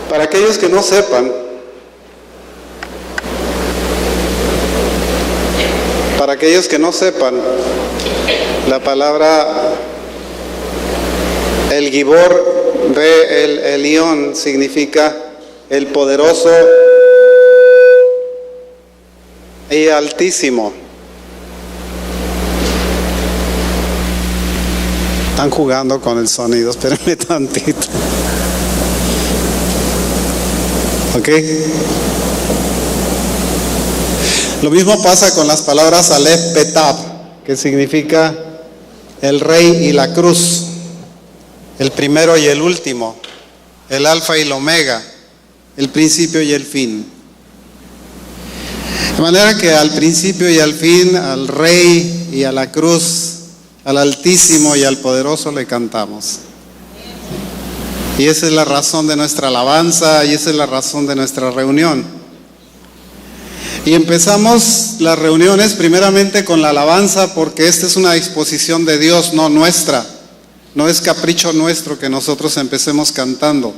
Para aquellos que no sepan, la palabra el Gibor de el Elión significa el poderoso y altísimo. Están jugando con el sonido, espérenme tantito. ¿Ok? Lo mismo pasa con las palabras Aleph Betab, que significa el rey y la cruz, el primero y el último, el alfa y el omega, el principio y el fin. De manera que al principio y al fin, al rey y a la cruz, al altísimo y al poderoso le cantamos. Y esa es la razón de nuestra alabanza, y esa es la razón de nuestra reunión. Y empezamos las reuniones primeramente con la alabanza, porque esta es una disposición de Dios, no nuestra. No es capricho nuestro que nosotros empecemos cantando.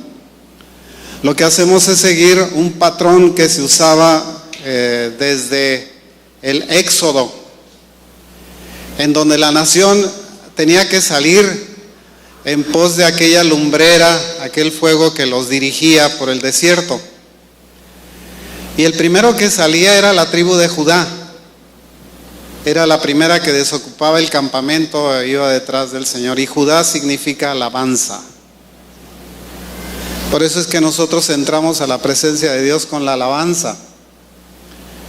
Lo que hacemos es seguir un patrón que se usaba desde el Éxodo, en donde la nación tenía que salir en pos de aquella lumbrera, aquel fuego que los dirigía por el desierto. Y el primero que salía era la tribu de Judá. Era la primera que desocupaba el campamento, iba detrás del Señor. Y Judá significa alabanza. Por eso es que nosotros entramos a la presencia de Dios con la alabanza.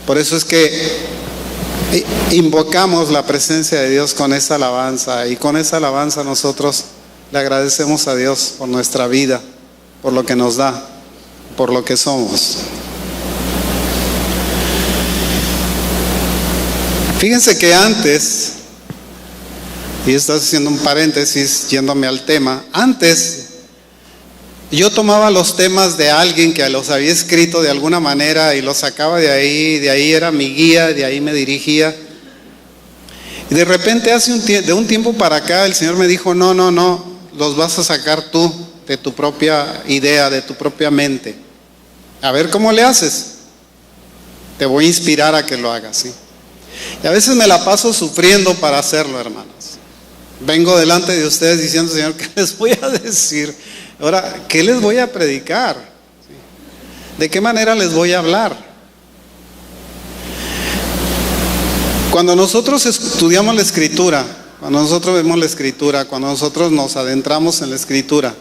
Por eso es que invocamos la presencia de Dios con esa alabanza. Y con esa alabanza nosotros le agradecemos a Dios por nuestra vida, por lo que nos da, por lo que somos. Fíjense que antes, y estoy haciendo un paréntesis yéndome al tema, antes yo tomaba los temas de alguien que los había escrito de alguna manera y los sacaba de ahí era mi guía, de ahí me dirigía. Y de repente de un tiempo para acá el Señor me dijo, no, los vas a sacar tú de tu propia idea, de tu propia mente. A ver cómo le haces. Te voy a inspirar a que lo hagas, ¿sí? Y a veces me la paso sufriendo para hacerlo, hermanos. Vengo delante de ustedes diciendo, Señor, ¿qué les voy a decir? Ahora, ¿qué les voy a predicar? ¿De qué manera les voy a hablar? Cuando nosotros estudiamos la Escritura, cuando nosotros vemos la Escritura, cuando nosotros nos adentramos en la Escritura,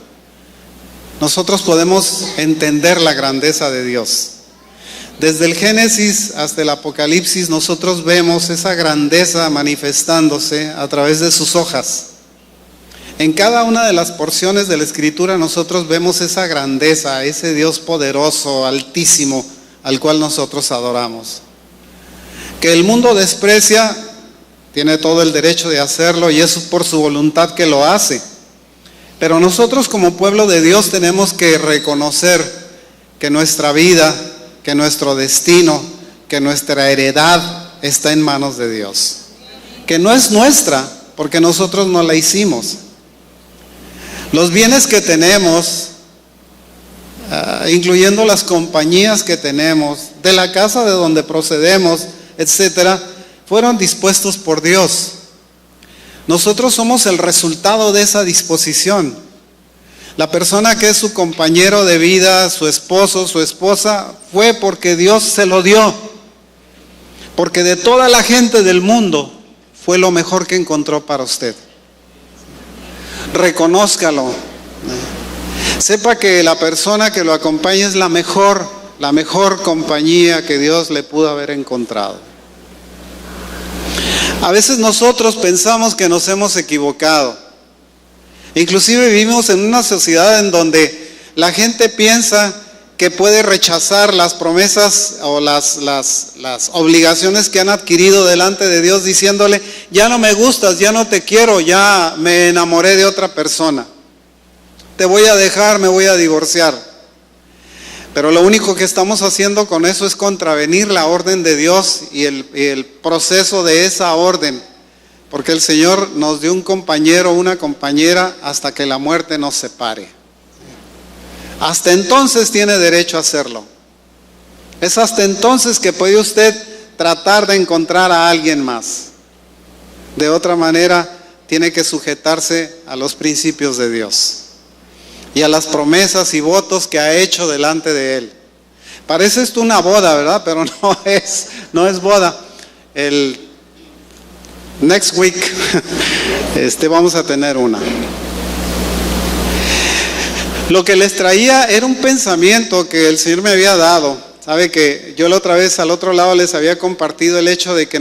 nosotros podemos entender la grandeza de Dios. Desde el Génesis hasta el Apocalipsis nosotros vemos esa grandeza manifestándose a través de sus hojas. En cada una de las porciones de la Escritura nosotros vemos esa grandeza, ese Dios poderoso, altísimo, al cual nosotros adoramos. Que el mundo desprecia, tiene todo el derecho de hacerlo y es por su voluntad que lo hace. Pero nosotros como pueblo de Dios tenemos que reconocer que nuestra vida, que nuestro destino, que nuestra heredad está en manos de Dios. Que no es nuestra, porque nosotros no la hicimos. Los bienes que tenemos, incluyendo las compañías que tenemos, de la casa de donde procedemos, etcétera, fueron dispuestos por Dios. Nosotros somos el resultado de esa disposición. La persona que es su compañero de vida, su esposo, su esposa, fue porque Dios se lo dio. Porque de toda la gente del mundo fue lo mejor que encontró para usted. Reconózcalo. Sepa que la persona que lo acompaña es la mejor compañía que Dios le pudo haber encontrado. A veces nosotros pensamos que nos hemos equivocado. Inclusive vivimos en una sociedad en donde la gente piensa que puede rechazar las promesas o las obligaciones que han adquirido delante de Dios diciéndole, ya no me gustas, ya no te quiero, ya me enamoré de otra persona. Te voy a dejar, me voy a divorciar. Pero lo único que estamos haciendo con eso es contravenir la orden de Dios y el proceso de esa orden. Porque el Señor nos dio un compañero, una compañera, hasta que la muerte nos separe. hasta entonces tiene derecho a hacerlo. Es hasta entonces que puede usted tratar de encontrar a alguien más. De otra manera, tiene que sujetarse a los principios de Dios y a las promesas y votos que ha hecho delante de Él. Parece esto una boda, ¿verdad? Pero no es boda. El next week vamos a tener una. Lo que les traía era un pensamiento que el Señor me había dado. Sabe que yo la otra vez al otro lado les había compartido el hecho de que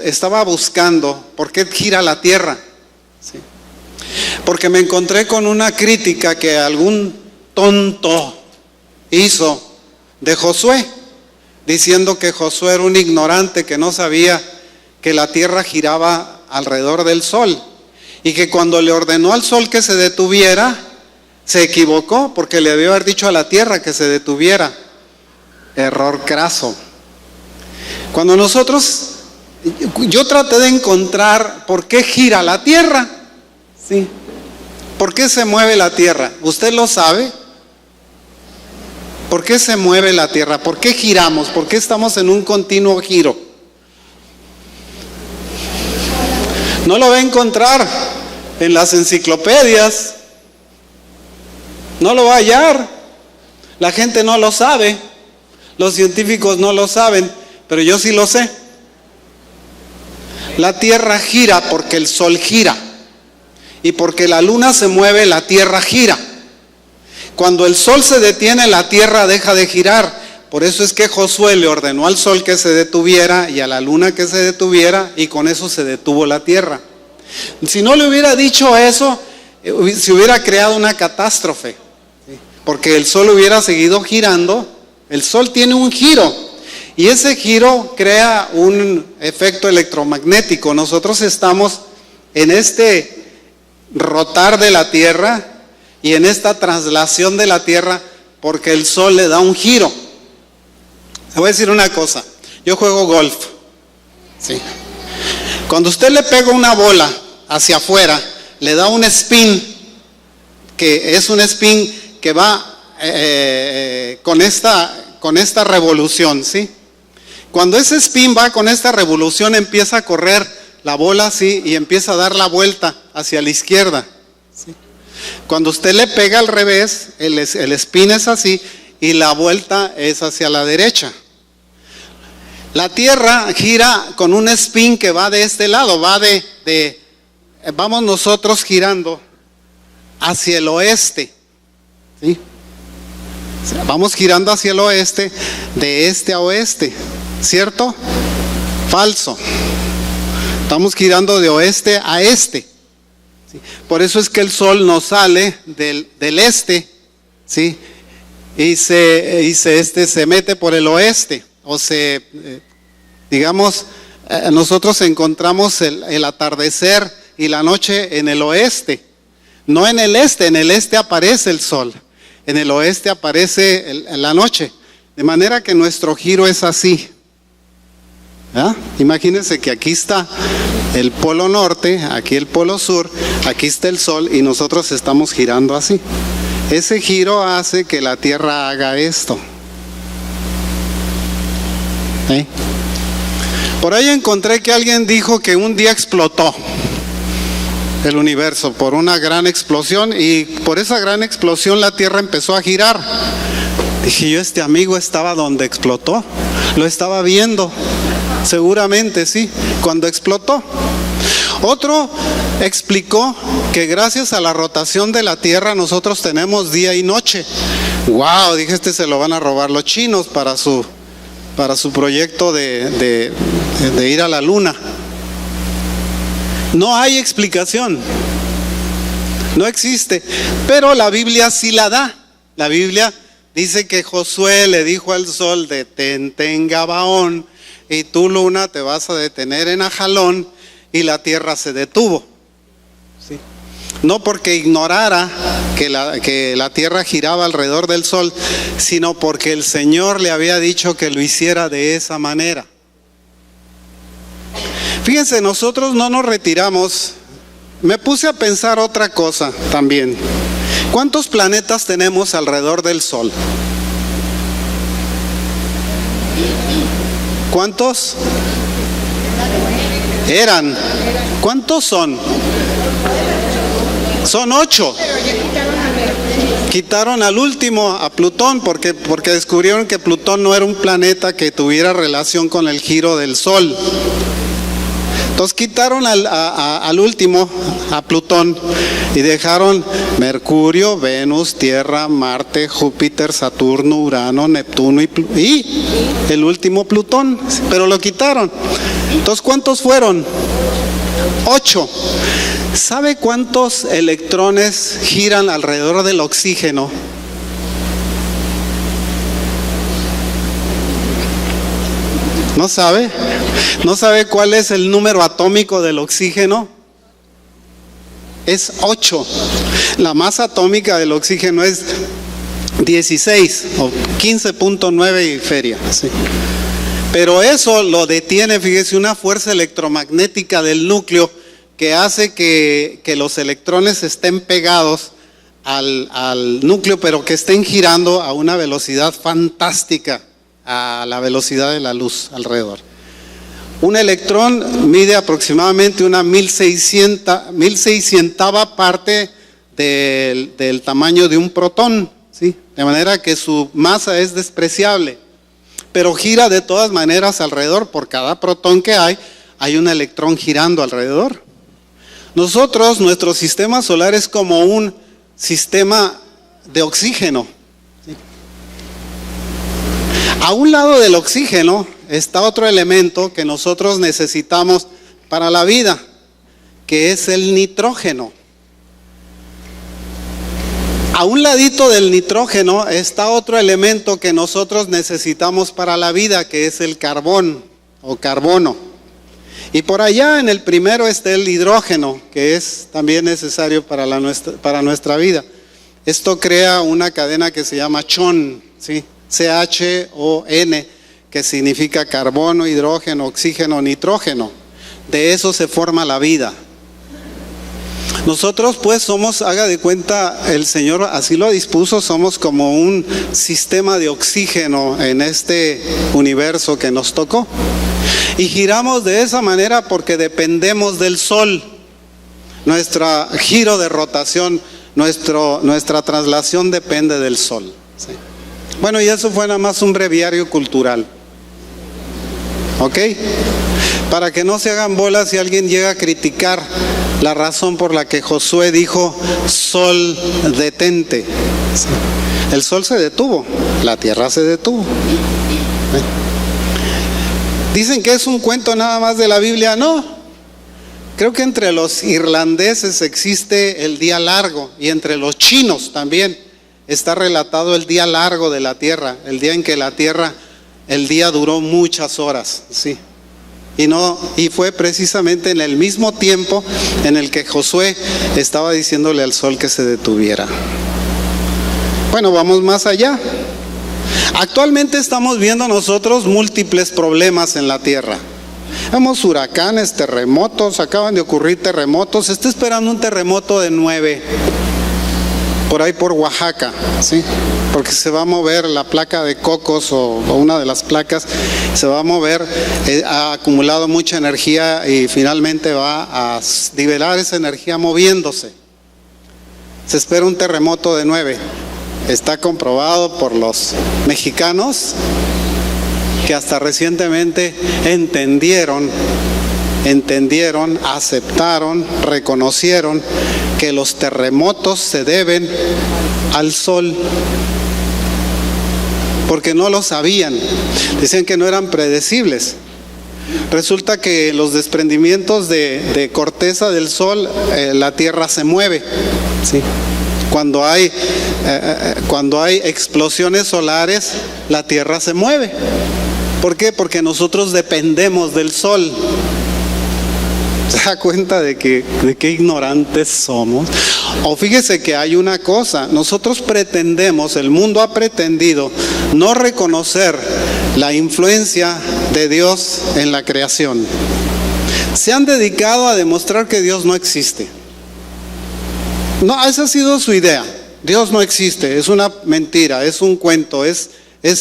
estaba buscando por qué gira la tierra. ¿Sí? Porque me encontré con una crítica que algún tonto hizo de Josué, diciendo que Josué era un ignorante que no sabía que la tierra giraba alrededor del sol y que cuando le ordenó al sol que se detuviera, se equivocó porque le debió haber dicho a la tierra que se detuviera. Error craso. Cuando yo traté de encontrar por qué gira la tierra, ¿sí? ¿Por qué se mueve la tierra? ¿Usted lo sabe? ¿Por qué se mueve la tierra? ¿Por qué giramos? ¿Por qué estamos en un continuo giro? No lo va a encontrar en las enciclopedias, no lo va a hallar, la gente no lo sabe. Los científicos no lo saben, pero yo sí lo sé. La tierra gira porque el sol gira. Y porque la luna se mueve, la tierra gira. Cuando el sol se detiene, la tierra deja de girar. Por eso es que Josué le ordenó al sol que se detuviera y a la luna que se detuviera, y con eso se detuvo la tierra. Si no le hubiera dicho eso, se hubiera creado una catástrofe. Porque el sol hubiera seguido girando. El sol tiene un giro y ese giro crea un efecto electromagnético. Nosotros estamos en este rotar de la Tierra y en esta traslación de la Tierra porque el sol le da un giro. Le voy a decir una cosa, yo juego golf. ¿Sí? Cuando usted le pega una bola hacia afuera, le da un spin, que es un spin que va con esta revolución, ¿sí? Cuando ese spin va con esta revolución, empieza a correr la bola así y empieza a dar la vuelta hacia la izquierda, ¿sí? Cuando usted le pega al revés, el spin es así y la vuelta es hacia la derecha. La Tierra gira con un spin que va de este lado, vamos nosotros girando hacia el oeste, ¿sí? Vamos girando hacia el oeste, de este a oeste, ¿cierto? Falso. Estamos girando de oeste a este. ¿Sí? Por eso es que el sol nos sale del este, ¿sí? Y se mete por el oeste. O nosotros encontramos el atardecer y la noche en el oeste. No en el este aparece el sol. En el oeste aparece la noche, de manera que nuestro giro es así. ¿Ah? Imagínense que aquí está el polo norte, aquí el polo sur, aquí está el sol y nosotros estamos girando así. Ese giro hace que la Tierra haga esto. ¿Sí? Por ahí encontré que alguien dijo que un día explotó el universo por una gran explosión y por esa gran explosión la Tierra empezó a girar. Dije yo, este amigo estaba donde explotó, lo estaba viendo, seguramente sí, cuando explotó. Otro explicó que gracias a la rotación de la Tierra nosotros tenemos día y noche. Wow, dije, se lo van a robar los chinos para su proyecto de ir a la luna. No hay explicación, no existe, pero la Biblia sí la da. La Biblia dice que Josué le dijo al sol: detente en Gabaón, y tú, luna, te vas a detener en Ajalón, y la tierra se detuvo. ¿Sí? No porque ignorara que la tierra giraba alrededor del sol, sino porque el Señor le había dicho que lo hiciera de esa manera. Fíjense, nosotros no nos retiramos. Me puse a pensar otra cosa también. ¿Cuántos planetas tenemos alrededor del Sol? ¿Cuántos? Eran. ¿Cuántos son? Son 8. Quitaron al último, a Plutón, porque descubrieron que Plutón no era un planeta que tuviera relación con el giro del Sol. Entonces quitaron al último, a Plutón, y dejaron Mercurio, Venus, Tierra, Marte, Júpiter, Saturno, Urano, Neptuno y el último Plutón, pero lo quitaron. Entonces, ¿cuántos fueron? 8. ¿Sabe cuántos electrones giran alrededor del oxígeno? ¿No sabe? ¿No sabe cuál es el número atómico del oxígeno? Es 8. La masa atómica del oxígeno es 16 o 15.9 y feria. ¿Sí? Pero eso lo detiene, fíjese, una fuerza electromagnética del núcleo que hace que los electrones estén pegados al núcleo, pero que estén girando a una velocidad fantástica, a la velocidad de la luz alrededor. Un electrón mide aproximadamente una 1600ava parte del tamaño de un protón, ¿sí? De manera que su masa es despreciable, pero gira de todas maneras alrededor. Por cada protón que hay un electrón girando alrededor. Nuestro sistema solar es como un sistema de oxígeno. A un lado del oxígeno está otro elemento que nosotros necesitamos para la vida, que es el nitrógeno. A un ladito del nitrógeno está otro elemento que nosotros necesitamos para la vida, que es el carbón o carbono. Y por allá en el primero está el hidrógeno, que es también necesario para nuestra vida. Esto crea una cadena que se llama CHON, ¿sí? CHON, que significa carbono, hidrógeno, oxígeno, nitrógeno. De eso se forma la vida. Nosotros pues somos, haga de cuenta, el Señor así lo dispuso, somos como un sistema de oxígeno en este universo que nos tocó. Y giramos de esa manera porque dependemos del Sol. Nuestro giro de rotación, nuestra traslación depende del Sol, ¿sí? Bueno, y eso fue nada más un breviario cultural. ¿Ok? Para que no se hagan bolas si alguien llega a criticar la razón por la que Josué dijo: Sol, detente. ¿Sí? El sol se detuvo, la tierra se detuvo. Dicen que es un cuento nada más de la Biblia. No, creo que entre los irlandeses existe el día largo, y entre los chinos también está relatado el día largo de la tierra, el día en que el día duró muchas horas, sí. Y fue precisamente en el mismo tiempo en el que Josué estaba diciéndole al sol que se detuviera. Bueno, vamos más allá. Actualmente estamos viendo nosotros múltiples problemas en la tierra. Vemos huracanes, terremotos, acaban de ocurrir terremotos. Se está esperando un terremoto de 9 por ahí por Oaxaca, ¿sí? Porque se va a mover la placa de Cocos o una de las placas, se va a mover, ha acumulado mucha energía y finalmente va a nivelar esa energía moviéndose. Se espera un terremoto de 9. Está comprobado por los mexicanos que hasta recientemente entendieron, aceptaron, reconocieron que los terremotos se deben al sol, porque no lo sabían, decían que no eran predecibles. Resulta que los desprendimientos de corteza del sol, la tierra se mueve, ¿sí? Cuando hay explosiones solares, la tierra se mueve. ¿Por qué? Porque nosotros dependemos del sol. ¿Se da cuenta de qué ignorantes somos? O fíjese que hay una cosa, nosotros pretendemos, el mundo ha pretendido no reconocer la influencia de Dios en la creación. Se han dedicado a demostrar que Dios no existe. No, esa ha sido su idea. Dios no existe, es una mentira, es un cuento, es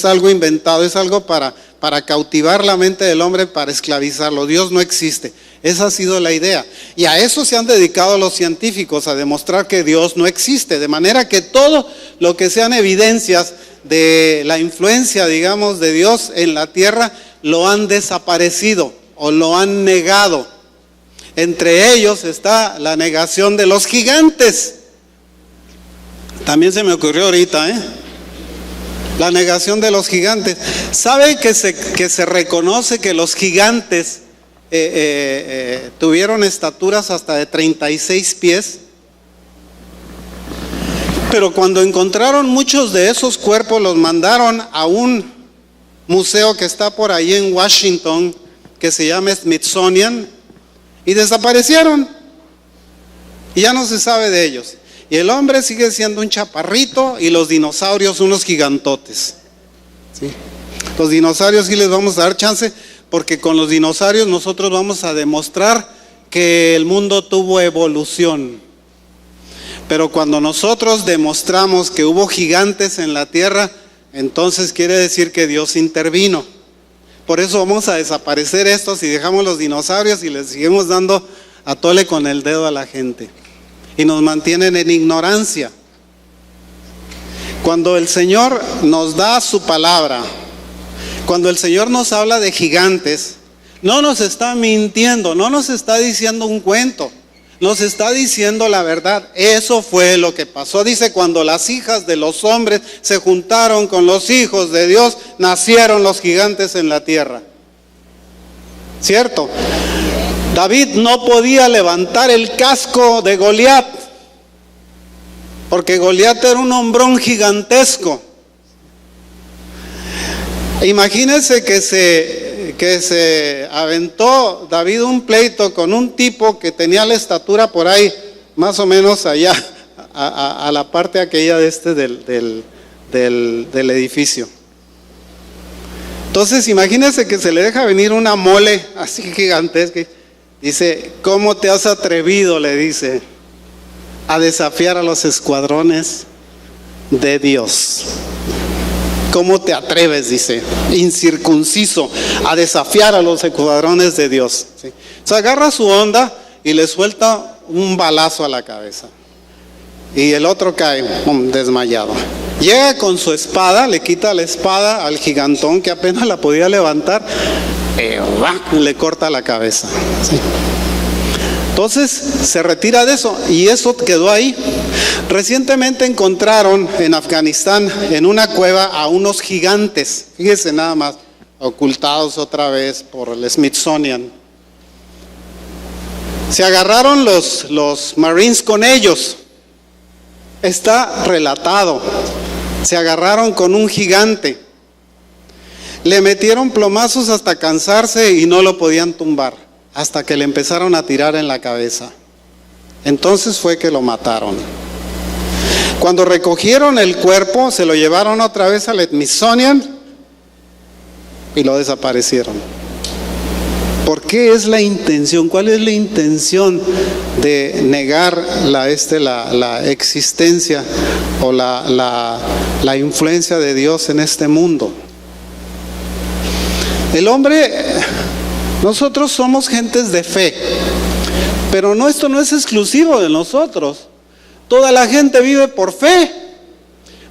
algo inventado, es algo para cautivar la mente del hombre, para esclavizarlo. Dios no existe. Esa ha sido la idea. Y a eso se han dedicado los científicos, a demostrar que Dios no existe. De manera que todo lo que sean evidencias de la influencia, digamos, de Dios en la tierra, lo han desaparecido o lo han negado. Entre ellos está la negación de los gigantes. También se me ocurrió ahorita, la negación de los gigantes. ¿Sabe que se reconoce que los gigantes tuvieron estaturas hasta de 36 pies? Pero cuando encontraron muchos de esos cuerpos, los mandaron a un museo que está por ahí en Washington, que se llama Smithsonian, y desaparecieron. Y ya no se sabe de ellos. Y el hombre sigue siendo un chaparrito y los dinosaurios unos gigantotes. ¿Sí? Los dinosaurios sí les vamos a dar chance, porque con los dinosaurios nosotros vamos a demostrar que el mundo tuvo evolución. Pero cuando nosotros demostramos que hubo gigantes en la tierra, entonces quiere decir que Dios intervino. Por eso vamos a desaparecer estos y dejamos los dinosaurios y les seguimos dando a tole con el dedo a la gente. Y nos mantienen en ignorancia. Cuando el Señor nos da su palabra, cuando el Señor nos habla de gigantes, no nos está mintiendo, no nos está diciendo un cuento, nos está diciendo la verdad. Eso fue lo que pasó. Dice, cuando las hijas de los hombres se juntaron con los hijos de Dios, nacieron los gigantes en la tierra. ¿Cierto? David no podía levantar el casco de Goliat, porque Goliat era un hombrón gigantesco. Imagínense que se aventó David un pleito con un tipo que tenía la estatura por ahí, más o menos allá, a la parte aquella del edificio. Entonces imagínense que se le deja venir una mole así gigantesca. Dice, ¿cómo te has atrevido?, le dice, a desafiar a los escuadrones de Dios. ¿Cómo te atreves?, dice, incircunciso, a desafiar a los escuadrones de Dios. ¿Sí? Se agarra su onda y le suelta un balazo a la cabeza. Y el otro cae desmayado. Llega con su espada, le quita la espada al gigantón que apenas la podía levantar, le corta la cabeza. ¿Sí? Entonces se retira de eso y eso quedó ahí. Recientemente encontraron en Afganistán, en una cueva, a unos gigantes, fíjese nada más, ocultados otra vez por el Smithsonian. Se agarraron los Marines con ellos. Está relatado. Se agarraron con un gigante. Le metieron plomazos hasta cansarse y no lo podían tumbar, hasta que le empezaron a tirar en la cabeza. Entonces fue que lo mataron. Cuando recogieron el cuerpo, se lo llevaron otra vez al Smithsonian y lo desaparecieron. ¿Por qué es la intención? ¿Cuál es la intención de negar la existencia o la influencia de Dios en este mundo? El hombre, nosotros somos gentes de fe, pero esto no es exclusivo de nosotros. Toda la gente vive por fe.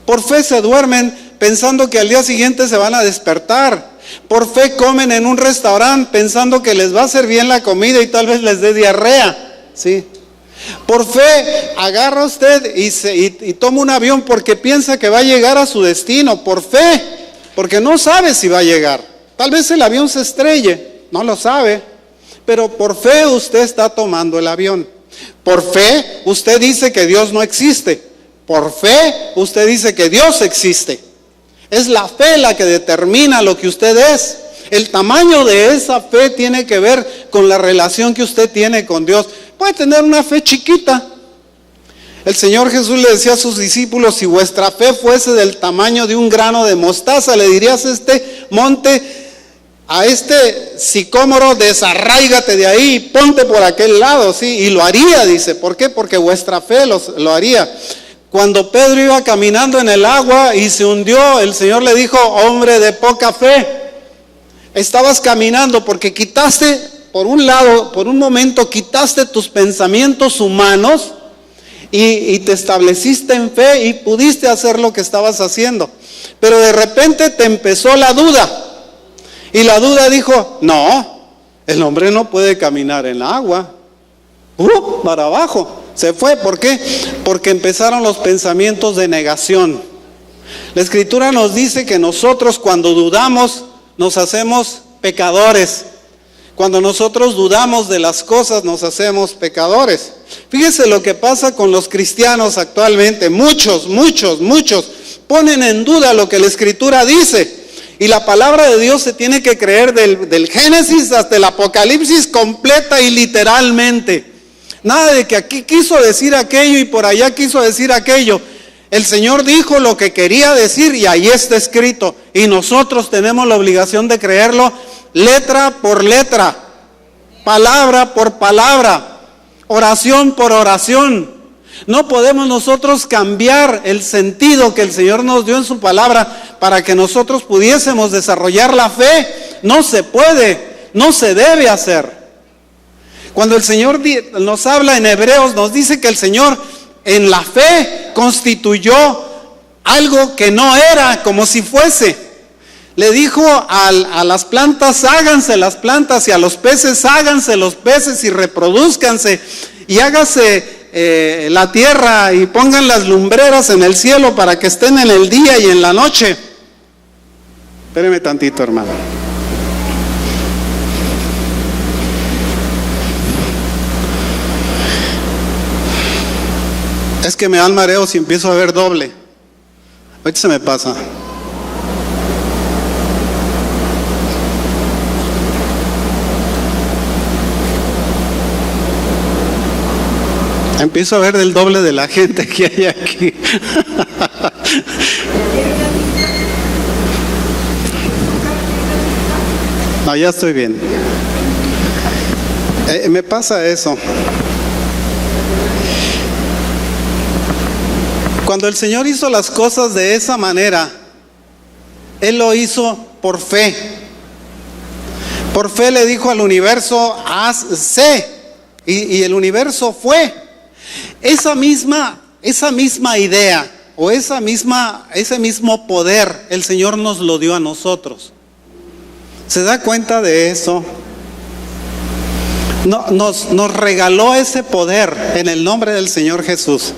Por fe se duermen pensando que al día siguiente se van a despertar. Por fe comen en un restaurante pensando que les va a hacer bien la comida y tal vez les dé diarrea. ¿Sí? Por fe agarra usted y toma un avión porque piensa que va a llegar a su destino. Por fe, porque no sabe si va a llegar. Tal vez el avión se estrelle, no lo sabe, pero por fe usted está tomando el avión. Por fe usted dice que Dios no existe. Por fe usted dice que Dios existe. Es la fe la que determina lo que usted es. El tamaño de esa fe tiene que ver con la relación que usted tiene con Dios. Puede tener una fe chiquita. El Señor Jesús le decía a sus discípulos, si vuestra fe fuese del tamaño de un grano de mostaza, le dirías a este monte, a este sicómoro, desarráigate de ahí y ponte por aquel lado, ¿sí? Y lo haría, dice. ¿Por qué? Porque vuestra fe lo haría. Cuando Pedro iba caminando en el agua y se hundió, el Señor le dijo, hombre de poca fe, estabas caminando porque quitaste, por un lado, por un momento quitaste tus pensamientos humanos y te estableciste en fe y pudiste hacer lo que estabas haciendo. Pero de repente te empezó la duda. Y la duda dijo, no, el hombre no puede caminar en agua. Para abajo. Se fue. ¿Por qué? Porque empezaron los pensamientos de negación. La Escritura nos dice que nosotros cuando dudamos nos hacemos pecadores. Cuando nosotros dudamos de las cosas nos hacemos pecadores. Fíjese lo que pasa con los cristianos actualmente. Muchos ponen en duda lo que la Escritura dice. Y la palabra de Dios se tiene que creer del Génesis hasta el Apocalipsis completa y literalmente. Nada de que aquí quiso decir aquello y por allá quiso decir aquello. El Señor dijo lo que quería decir y ahí está escrito. Y nosotros tenemos la obligación de creerlo letra por letra, palabra por palabra, oración por oración. No podemos nosotros cambiar el sentido que el Señor nos dio en su palabra para que nosotros pudiésemos desarrollar la fe. No se puede, no se debe hacer. Cuando el Señor nos habla en Hebreos, nos dice que el Señor en la fe constituyó algo que no era, como si fuese. Le dijo a las plantas, háganse las plantas, y a los peces, háganse los peces y reproduzcanse, y hágase la tierra y pongan las lumbreras en el cielo para que estén en el día y en la noche. Espéreme tantito, hermano. Es que me dan mareos y empiezo a ver doble. Ahorita se me pasa. Empiezo a ver del doble de la gente que hay aquí. No, ya estoy bien. Me pasa eso. Cuando el Señor hizo las cosas de esa manera, Él lo hizo por fe. Por fe le dijo al universo, sé, y el universo fue. Esa misma idea o ese mismo poder, el Señor nos lo dio a nosotros. ¿Se da cuenta de eso? Nos regaló ese poder en el nombre del Señor Jesús.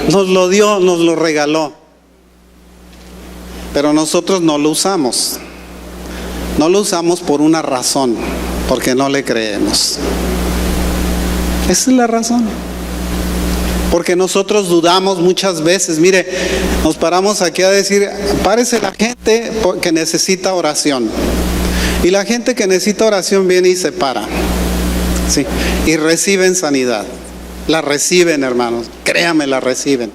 Nos lo dio, nos lo regaló. Pero nosotros no lo usamos. No lo usamos por una razón, porque no le creemos. Esa es la razón. Porque nosotros dudamos muchas veces. Mire, nos paramos aquí a decir, párese la gente que necesita oración. Y la gente que necesita oración viene y se para. Sí, y reciben sanidad. La reciben, hermanos, créame, la reciben.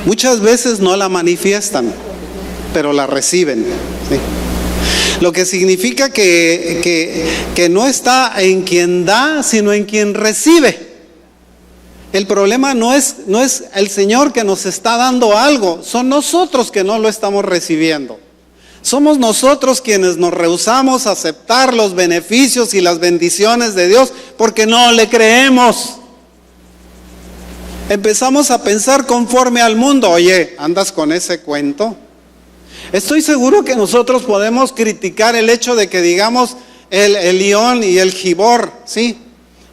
Muchas veces no la manifiestan, pero la reciben, ¿sí? Lo que significa que no está en quien da, sino en quien recibe. El problema no es el Señor que nos está dando algo, son nosotros que no lo estamos recibiendo. Somos nosotros quienes nos rehusamos a aceptar los beneficios y las bendiciones de Dios porque no le creemos. Empezamos a pensar conforme al mundo. Oye, ¿andas con ese cuento? Estoy seguro que nosotros podemos criticar el hecho de que digamos el Lión y el Gibor, ¿sí?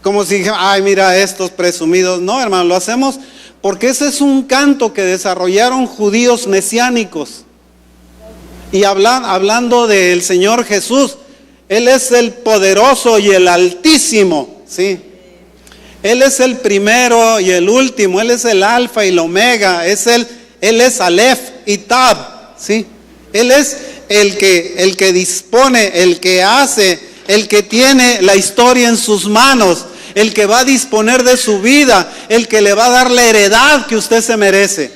Como si, ay, mira estos presumidos. No, hermano, lo hacemos porque ese es un canto que desarrollaron judíos mesiánicos. Y hablando del Señor Jesús, Él es el poderoso y el altísimo, ¿sí? Él es el primero y el último, Él es el alfa y el omega, Él es Aleph y Tab, ¿sí? Él es el que dispone, el que hace, el que tiene la historia en sus manos, el que va a disponer de su vida, el que le va a dar la heredad que usted se merece.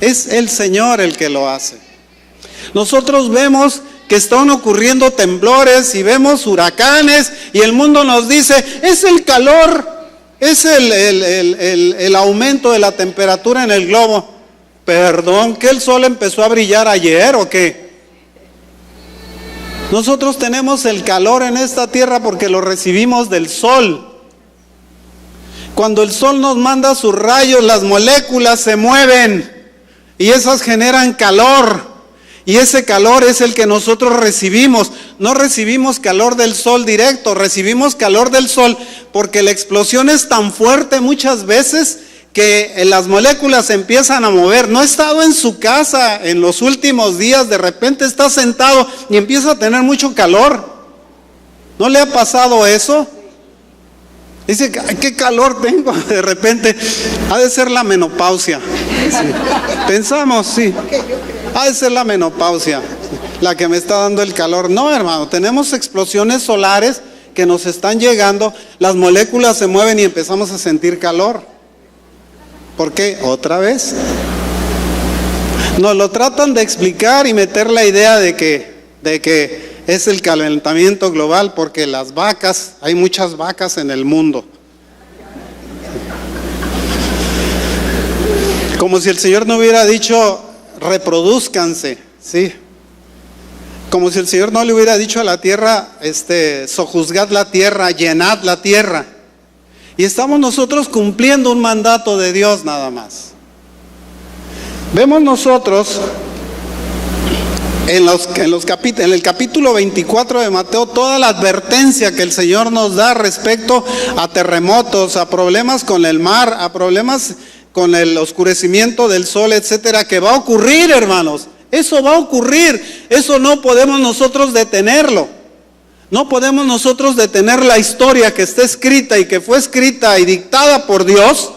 Es el Señor el que lo hace. Nosotros vemos que están ocurriendo temblores y vemos huracanes y el mundo nos dice, es el calor Es el aumento de la temperatura en el globo. Perdón, ¿que el sol empezó a brillar ayer o qué? Nosotros tenemos el calor en esta tierra porque lo recibimos del sol. Cuando el sol nos manda sus rayos, las moléculas se mueven y esas generan calor. Y ese calor es el que nosotros recibimos. No recibimos calor del sol directo, recibimos calor del sol porque la explosión es tan fuerte muchas veces que las moléculas se empiezan a mover. ¿No ha estado en su casa en los últimos días? De repente está sentado y empieza a tener mucho calor. ¿No le ha pasado eso? Dice, ay, qué calor tengo. De repente, ha de ser la menopausia. Sí. Pensamos, sí. Ha de ser la menopausia la que me está dando el calor. No, hermano, tenemos explosiones solares que nos están llegando, las moléculas se mueven y empezamos a sentir calor. ¿Por qué? Otra vez. Nos lo tratan de explicar y meter la idea de que es el calentamiento global porque las vacas, hay muchas vacas en el mundo. Como si el Señor no hubiera dicho, reproduzcanse, ¿sí? Como si el Señor no le hubiera dicho a la tierra, sojuzgad la tierra, llenad la tierra. Y estamos nosotros cumpliendo un mandato de Dios nada más. Vemos nosotros en el capítulo 24 de Mateo toda la advertencia que el Señor nos da respecto a terremotos, a problemas con el mar, a problemas con el oscurecimiento del sol, etcétera, que va a ocurrir, hermanos. Eso va a ocurrir. Eso no podemos nosotros detenerlo. No podemos nosotros detener la historia que está escrita y que fue escrita y dictada por Dios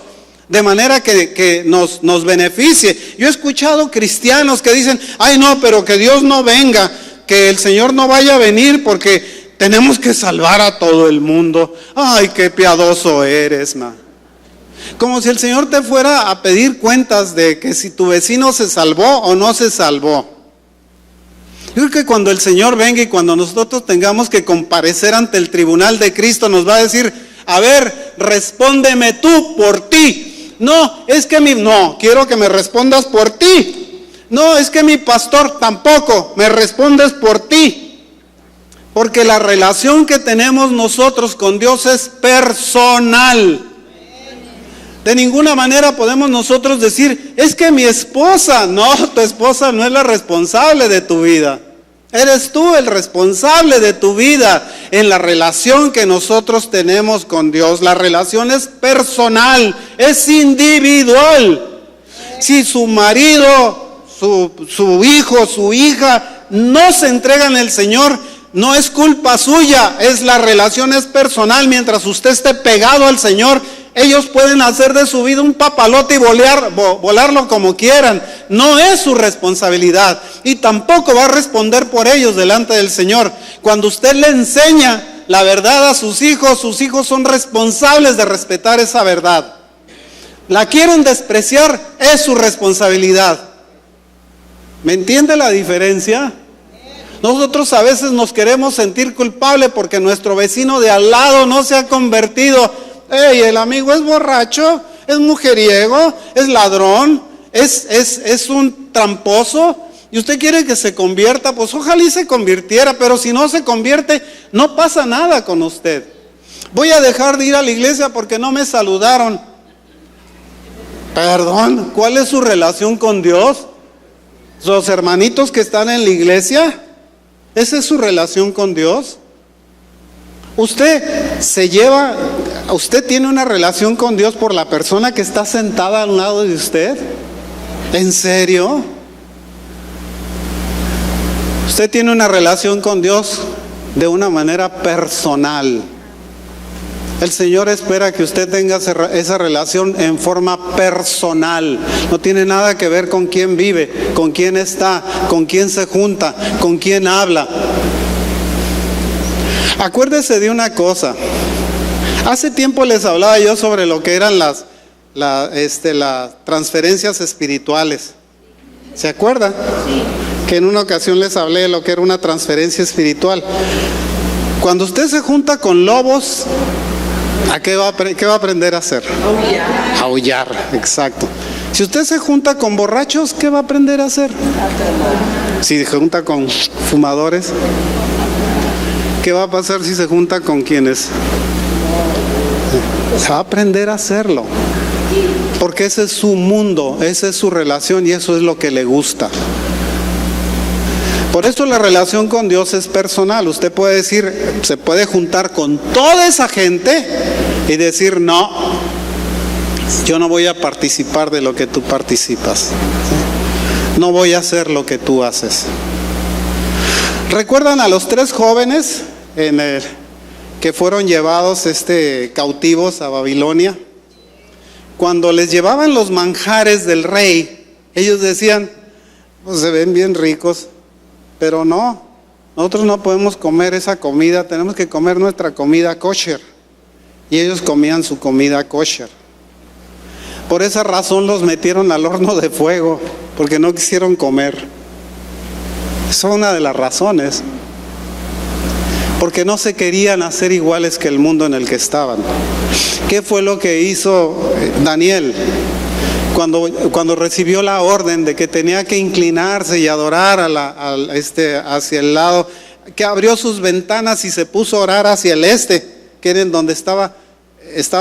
de manera que nos beneficie. Yo he escuchado cristianos que dicen, ay no, pero que Dios no venga, que el Señor no vaya a venir porque tenemos que salvar a todo el mundo. Ay, qué piadoso eres, ma. Como si el Señor te fuera a pedir cuentas de que si tu vecino se salvó o no se salvó. Yo creo que cuando el Señor venga y cuando nosotros tengamos que comparecer ante el tribunal de Cristo, nos va a decir, a ver, respóndeme tú por ti. No, es que no, quiero que me respondas por ti. No, es que mi pastor tampoco, me respondes por ti. Porque la relación que tenemos nosotros con Dios es personal. De ninguna manera podemos nosotros decir, es que mi esposa, no, tu esposa no es la responsable de tu vida. Eres tú el responsable de tu vida en la relación que nosotros tenemos con Dios. La relación es personal, es individual. Si su marido, su hijo, su hija no se entregan al Señor, no es culpa suya, la relación es personal. Mientras usted esté pegado al Señor, ellos pueden hacer de su vida un papalote y volarlo como quieran. No es su responsabilidad y tampoco va a responder por ellos delante del Señor. Cuando usted le enseña la verdad a sus hijos son responsables de respetar esa verdad. La quieren despreciar, es su responsabilidad. ¿Me entiende la diferencia? Nosotros a veces nos queremos sentir culpables porque nuestro vecino de al lado no se ha convertido. Hey, el amigo es borracho, es mujeriego, es ladrón, es un tramposo, y usted quiere que se convierta. Pues ojalá y se convirtiera, pero si no se convierte, no pasa nada con usted. Voy a dejar de ir a la iglesia porque no me saludaron. Perdón, ¿cuál es su relación con Dios? ¿Los hermanitos que están en la iglesia? ¿Esa es su relación con Dios? Usted tiene una relación con Dios por la persona que está sentada al lado de usted. ¿En serio? Usted tiene una relación con Dios de una manera personal. El Señor espera que usted tenga esa relación en forma personal. No tiene nada que ver con quién vive, con quién está, con quién se junta, con quién habla. Acuérdese de una cosa. Hace tiempo les hablaba yo sobre lo que eran las transferencias espirituales. ¿Se acuerdan? Sí. Que en una ocasión les hablé de lo que era una transferencia espiritual. Cuando usted se junta con lobos, ¿A qué va a aprender a hacer? Aullar. Aullar, exacto. Si usted se junta con borrachos, ¿qué va a aprender a hacer? Si se junta con fumadores, ¿qué va a pasar si se junta con quienes? Se va a aprender a hacerlo. Porque ese es su mundo, esa es su relación y eso es lo que le gusta. Por eso la relación con Dios es personal. Usted puede decir, se puede juntar con toda esa gente y decir, no, yo no voy a participar de lo que tú participas. No voy a hacer lo que tú haces. ¿Recuerdan a los 3 jóvenes que fueron llevados cautivos a Babilonia? Cuando les llevaban los manjares del rey, ellos decían, pues se ven bien ricos, pero no, nosotros no podemos comer esa comida, tenemos que comer nuestra comida kosher. Y ellos comían su comida kosher. Por esa razón los metieron al horno de fuego, porque no quisieron comer. Esa es una de las razones. Porque no se querían hacer iguales que el mundo en el que estaban. ¿Qué fue lo que hizo Daniel? Cuando recibió la orden de que tenía que inclinarse y adorar hacia el lado, que abrió sus ventanas y se puso a orar hacia el este, que era en donde estaba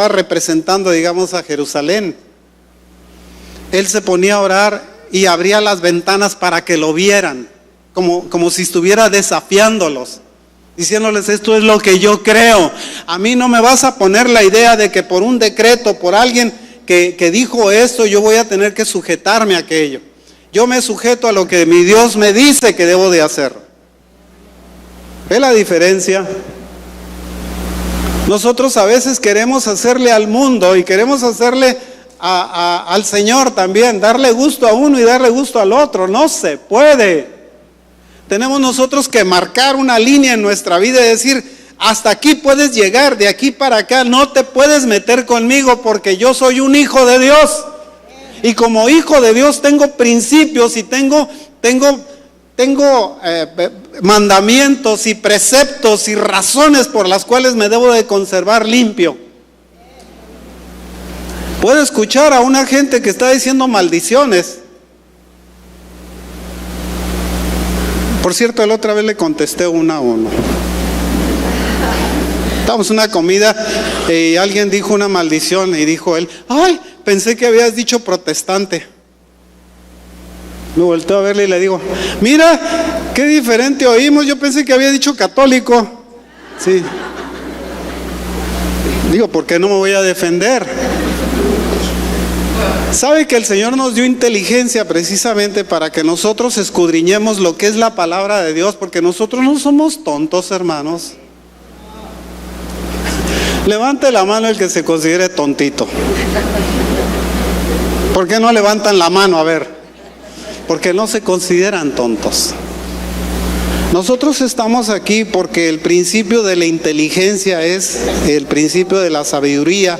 representando, digamos, a Jerusalén. Él se ponía a orar y abría las ventanas para que lo vieran, como si estuviera desafiándolos, diciéndoles, esto es lo que yo creo. A mí no me vas a poner la idea de que por un decreto, por alguien que dijo esto, yo voy a tener que sujetarme a aquello. Yo me sujeto a lo que mi Dios me dice que debo de hacer. ¿Ve la diferencia? Nosotros a veces queremos hacerle al mundo y queremos hacerle al Señor también, darle gusto a uno y darle gusto al otro. No se puede. Tenemos nosotros que marcar una línea en nuestra vida y decir, hasta aquí puedes llegar, de aquí para acá no te puedes meter conmigo porque yo soy un hijo de Dios. Y como hijo de Dios tengo principios y tengo mandamientos y preceptos y razones por las cuales me debo de conservar limpio. Puedo escuchar a una gente que está diciendo maldiciones. Por cierto, la otra vez le contesté una a uno. Estábamos en una comida y alguien dijo una maldición y dijo él, ay, pensé que habías dicho protestante. Me volteó a verle y le digo, mira, qué diferente oímos, yo pensé que había dicho católico. Sí. Digo, ¿por qué no me voy a defender? ¿Sabe que el Señor nos dio inteligencia precisamente para que nosotros escudriñemos lo que es la palabra de Dios? Porque nosotros no somos tontos, hermanos. Levante la mano el que se considere tontito. ¿Por qué no levantan la mano? A ver. Porque no se consideran tontos. Nosotros estamos aquí porque el principio de la inteligencia es el principio de la sabiduría,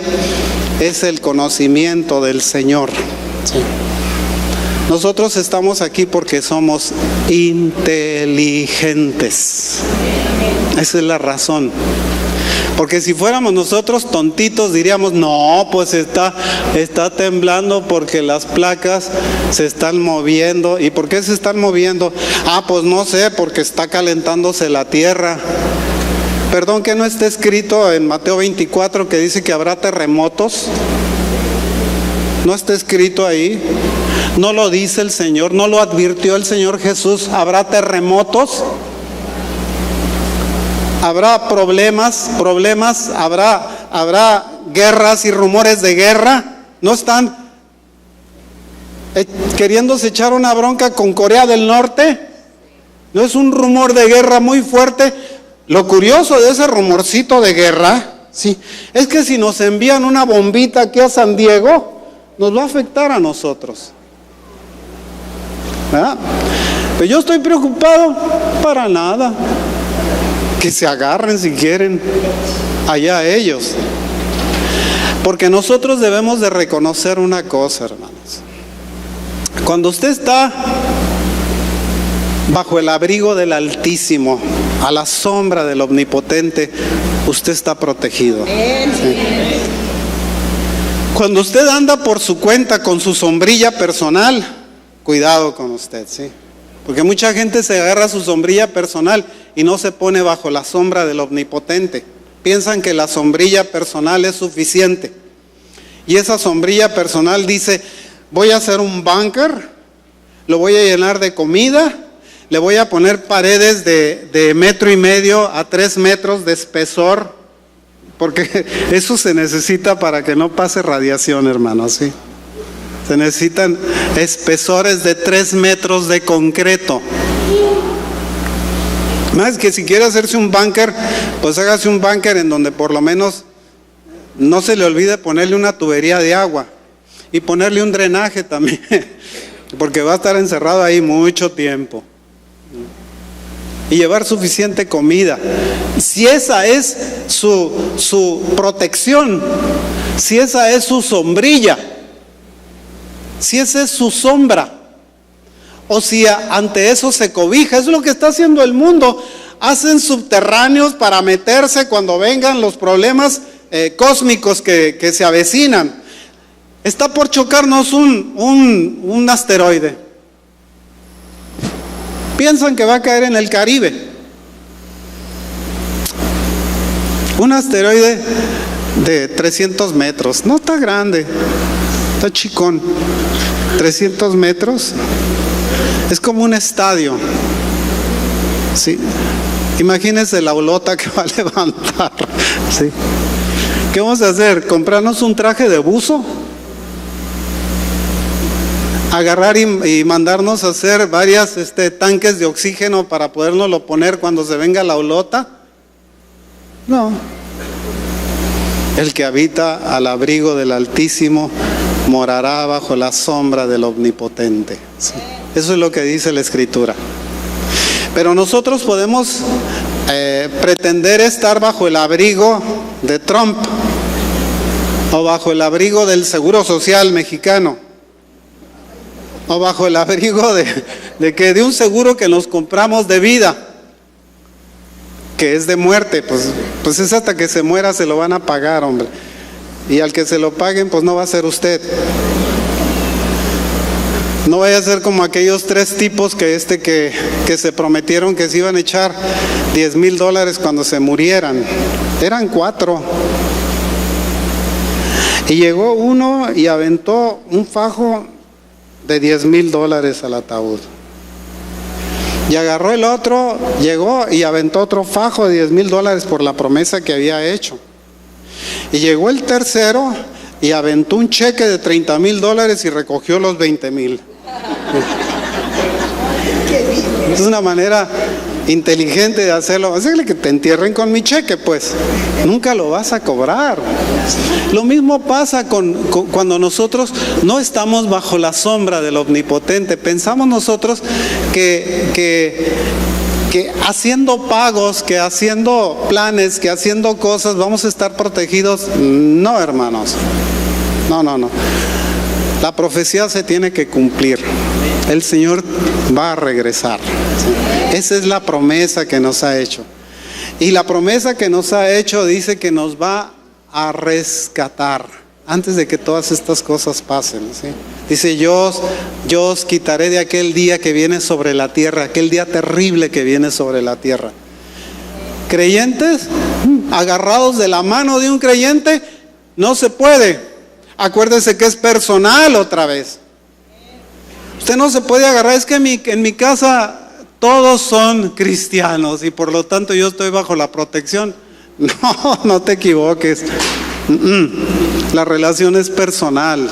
es el conocimiento del Señor. Sí. Nosotros estamos aquí porque somos inteligentes. Esa es la razón. Porque si fuéramos nosotros tontitos diríamos, no, pues está temblando porque las placas se están moviendo. ¿Y por qué se están moviendo? Ah, pues no sé, porque está calentándose la tierra. Perdón, que no está escrito en Mateo 24 que dice que habrá terremotos. No está escrito ahí. No lo dice el Señor, no lo advirtió el Señor Jesús. ¿Habrá terremotos? Habrá problemas, habrá guerras y rumores de guerra. No están queriéndose echar una bronca con Corea del Norte. No es un rumor de guerra muy fuerte. Lo curioso de ese rumorcito de guerra, sí, es que si nos envían una bombita aquí a San Diego, nos va a afectar a nosotros. ¿Verdad? Pero yo estoy preocupado para nada. Que se agarren si quieren, allá ellos. Porque nosotros debemos de reconocer una cosa, hermanos. Cuando usted está bajo el abrigo del Altísimo, a la sombra del Omnipotente, usted está protegido. ¿Sí? Cuando usted anda por su cuenta con su sombrilla personal, cuidado con usted, ¿sí? Porque mucha gente se agarra a su sombrilla personal y no se pone bajo la sombra del Omnipotente. Piensan que la sombrilla personal es suficiente. Y esa sombrilla personal dice, voy a hacer un búnker, lo voy a llenar de comida, le voy a poner paredes de 1,5 metros a 3 metros de espesor, porque eso se necesita para que no pase radiación, hermanos, ¿sí? Se necesitan espesores de 3 metros de concreto. Más que si quiere hacerse un búnker, pues hágase un búnker en donde por lo menos no se le olvide ponerle una tubería de agua y ponerle un drenaje también, porque va a estar encerrado ahí mucho tiempo. Y llevar suficiente comida. Si esa es su protección, si esa es su sombrilla, si esa es su sombra, o si ante eso se cobija, eso es lo que está haciendo el mundo. Hacen subterráneos para meterse cuando vengan los problemas cósmicos que se avecinan. Está por chocarnos un asteroide. Piensan que va a caer en el Caribe. Un asteroide de 300 metros. No está grande, está chicón. 300 metros. Es como un estadio. ¿Sí? Imagínense la olota que va a levantar. ¿Sí? ¿Qué vamos a hacer? ¿Comprarnos un traje de buzo? Agarrar y mandarnos a hacer varias tanques de oxígeno para podernoslo poner cuando se venga la olota. No. El que habita al abrigo del Altísimo morará bajo la sombra del Omnipotente. ¿Sí? Eso es lo que dice la Escritura. Pero nosotros podemos pretender estar bajo el abrigo de Trump o bajo el abrigo del Seguro Social mexicano, o bajo el abrigo de un seguro que nos compramos de vida, que es de muerte, pues es hasta que se muera se lo van a pagar, hombre. Y al que se lo paguen, pues no va a ser usted. No vaya a ser como aquellos 3 tipos que se prometieron que se iban a echar $10,000 cuando se murieran. Eran 4. Y llegó uno y aventó un fajo de $10,000 al ataúd. Y agarró el otro, llegó y aventó otro fajo de $10,000 por la promesa que había hecho. Y llegó el tercero y aventó un cheque de $30,000 y recogió los $20,000. Es una manera inteligente de hacerlo. Hazle que te entierren con mi cheque, pues nunca lo vas a cobrar. Lo mismo pasa cuando nosotros no estamos bajo la sombra del Omnipotente. Pensamos nosotros que haciendo pagos, que haciendo planes, que haciendo cosas vamos a estar protegidos. No, hermanos. No. La profecía se tiene que cumplir. El Señor va a regresar. Esa es la promesa que nos ha hecho. Y la promesa que nos ha hecho dice que nos va a rescatar antes de que todas estas cosas pasen, ¿sí? Dice, yo os quitaré de aquel día que viene sobre la tierra, aquel día terrible que viene sobre la tierra. Creyentes agarrados de la mano de un creyente, no se puede. Acuérdese que es personal otra vez. Usted no se puede agarrar, es que en mi casa todos son cristianos y por lo tanto yo estoy bajo la protección. No te equivoques. La relación es personal.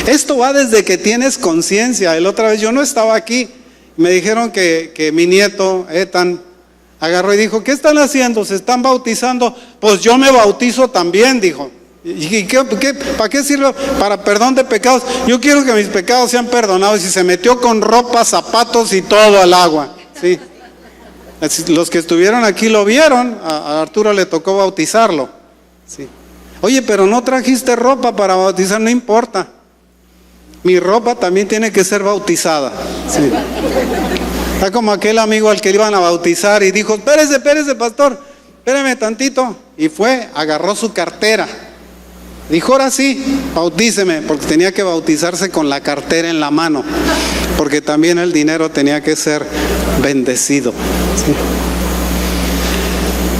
Esto va desde que tienes conciencia. La otra vez yo no estaba aquí, me dijeron que mi nieto Ethan agarró y dijo, ¿qué están haciendo? ¿Se están bautizando? Pues yo me bautizo también, dijo. ¿Y para qué sirve? Para perdón de pecados. Yo quiero que mis pecados sean perdonados. Y se metió con ropa, zapatos y todo al agua, ¿sí? Los que estuvieron aquí lo vieron. A Arturo le tocó bautizarlo, ¿sí? Oye, pero no trajiste ropa para bautizar. No importa, mi ropa también tiene que ser bautizada, ¿sí? Está como aquel amigo al que le iban a bautizar y dijo, espérese, pastor, espéreme tantito. Y fue, agarró su cartera. Dijo, ahora sí, bautíceme, porque tenía que bautizarse con la cartera en la mano, porque también el dinero tenía que ser bendecido. ¿Sí?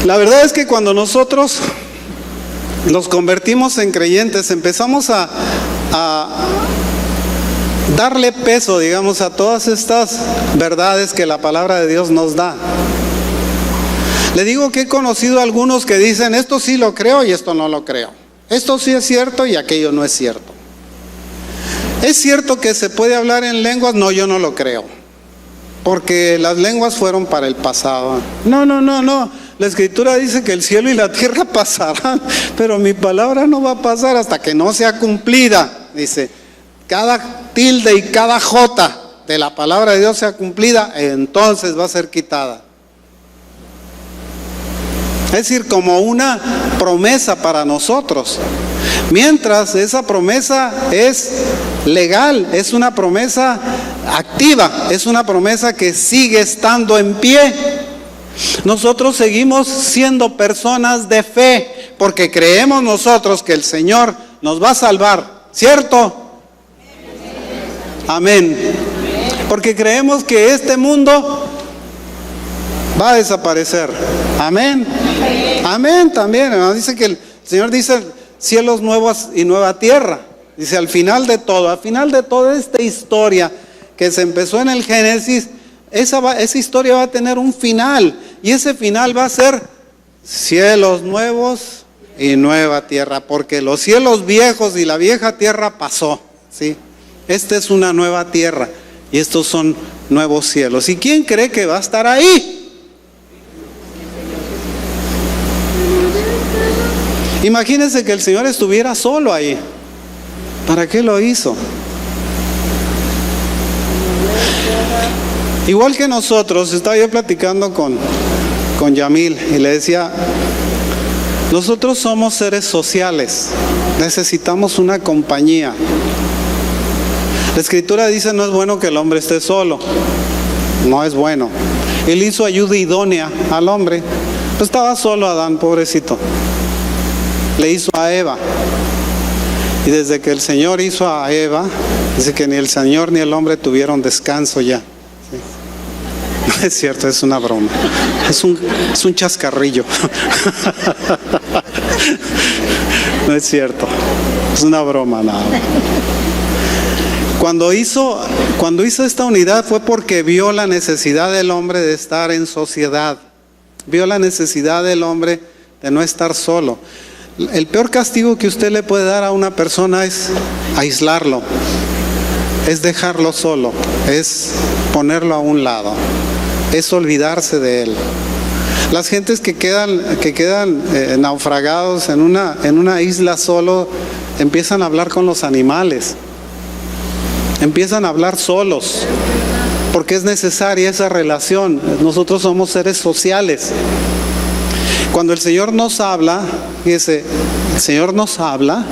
La verdad es que cuando nosotros nos convertimos en creyentes, empezamos a darle peso, digamos, a todas estas verdades que la palabra de Dios nos da. Le digo que he conocido a algunos que dicen, esto sí lo creo y esto no lo creo. Esto sí es cierto y aquello no es cierto. ¿Es cierto que se puede hablar en lenguas? No, yo no lo creo. Porque las lenguas fueron para el pasado. No. La Escritura dice que el cielo y la tierra pasarán, pero mi palabra no va a pasar hasta que no sea cumplida. Dice, cada tilde y cada jota de la palabra de Dios sea cumplida, entonces va a ser quitada. Es decir, como una promesa para nosotros. Mientras esa promesa es legal, es una promesa activa, es una promesa que sigue estando en pie. Nosotros seguimos siendo personas de fe, porque creemos nosotros que el Señor nos va a salvar, ¿cierto? Amén. Porque creemos que este mundo va a desaparecer. Amén. Amén también. Dice que el Señor dice cielos nuevos y nueva tierra. Dice al final de toda esta historia que se empezó en el Génesis, esa historia va a tener un final. Y ese final va a ser cielos nuevos y nueva tierra. Porque los cielos viejos y la vieja tierra pasó, ¿sí? Esta es una nueva tierra y estos son nuevos cielos. ¿Y quién cree que va a estar ahí? Imagínense que el Señor estuviera solo ahí. ¿Para qué lo hizo? Igual que nosotros, estaba yo platicando con Yamil y le decía, nosotros somos seres sociales, necesitamos una compañía. La Escritura dice, no es bueno que el hombre esté solo, no es bueno. Él hizo ayuda idónea al hombre, pues estaba solo Adán, pobrecito. Le hizo a Eva. Y desde que el Señor hizo a Eva, dice que ni el Señor ni el hombre tuvieron descanso ya. ¿Sí? No es cierto, es una broma. Es un chascarrillo. No es cierto. Es una broma, nada. Cuando hizo esta unidad fue porque vio la necesidad del hombre de estar en sociedad. Vio la necesidad del hombre de no estar solo. El peor castigo que usted le puede dar a una persona es aislarlo, es dejarlo solo, es ponerlo a un lado, es olvidarse de él. Las gentes que quedan naufragados en una isla solo, empiezan a hablar con los animales, empiezan a hablar solos, porque es necesaria esa relación. Nosotros somos seres sociales. Cuando el Señor nos habla, fíjese, el Señor nos habla,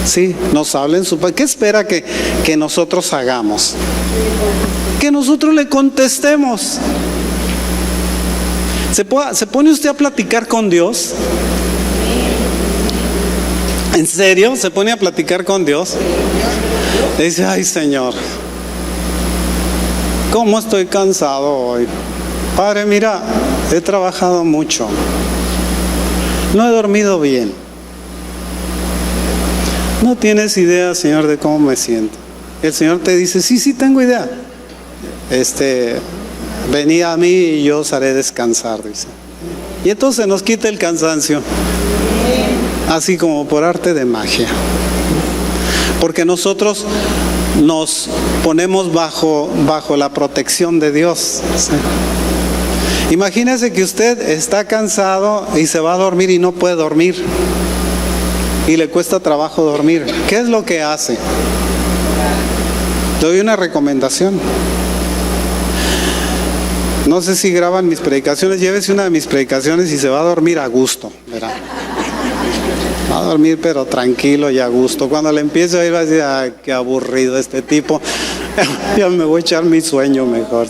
sí, nos habla en su paz. ¿Qué espera que nosotros hagamos? Que nosotros le contestemos. ¿Se pone usted a platicar con Dios? ¿En serio? ¿Se pone a platicar con Dios? Le dice, ay Señor, ¿cómo estoy cansado hoy? Padre, mira, he trabajado mucho. No he dormido bien. No tienes idea, Señor, de cómo me siento. El Señor te dice, sí, tengo idea. Vení a mí y yo os haré descansar, dice. Y entonces nos quita el cansancio. Así como por arte de magia. Porque nosotros nos ponemos bajo la protección de Dios. ¿Sí? Imagínese que usted está cansado y se va a dormir y no puede dormir. Y le cuesta trabajo dormir. ¿Qué es lo que hace? Le doy una recomendación. No sé si graban mis predicaciones. Llévese una de mis predicaciones y se va a dormir a gusto. Verá. Va a dormir pero tranquilo y a gusto. Cuando le empiece a ir va a decir, ay, qué aburrido este tipo. Ya me voy a echar mi sueño mejor.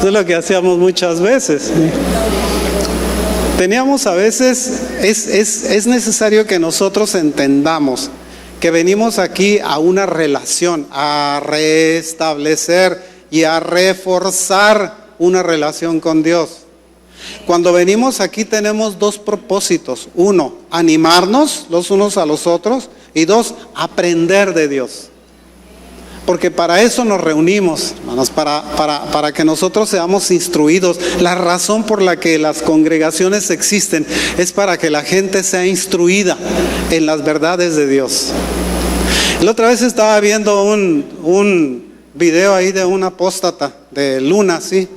Eso es lo que hacíamos muchas veces. Teníamos a veces, es necesario que nosotros entendamos que venimos aquí a una relación, a restablecer y a reforzar una relación con Dios. Cuando venimos aquí tenemos dos propósitos. Uno, animarnos los unos a los otros. Y dos, aprender de Dios. Porque para eso nos reunimos, hermanos, para que nosotros seamos instruidos. La razón por la que las congregaciones existen es para que la gente sea instruida en las verdades de Dios. La otra vez estaba viendo un video ahí de un apóstata, de Luna, ¿sí?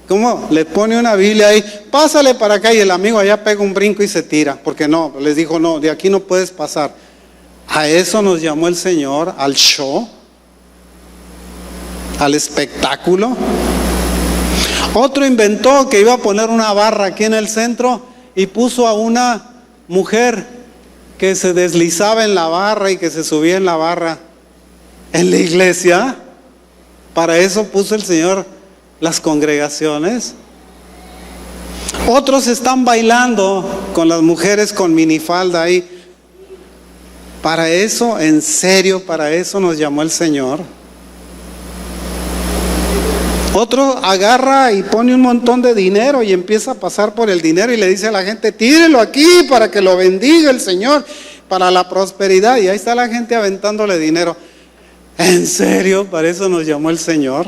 ¿Cómo? Le pone una Biblia ahí, pásale para acá, y el amigo allá pega un brinco y se tira, porque no, les dijo, no, de aquí no puedes pasar. A eso nos llamó el Señor, al show, al espectáculo. Otro inventó que iba a poner una barra aquí en el centro y puso a una mujer que se deslizaba en la barra y que se subía en la barra en la iglesia. Para eso puso el Señor las congregaciones. Otros están bailando con las mujeres con minifalda ahí. Para eso, en serio, para eso nos llamó el Señor. Otro agarra y pone un montón de dinero y empieza a pasar por el dinero y le dice a la gente, tírelo aquí para que lo bendiga el Señor, para la prosperidad. Y ahí está la gente aventándole dinero. ¿En serio? Para eso nos llamó el Señor.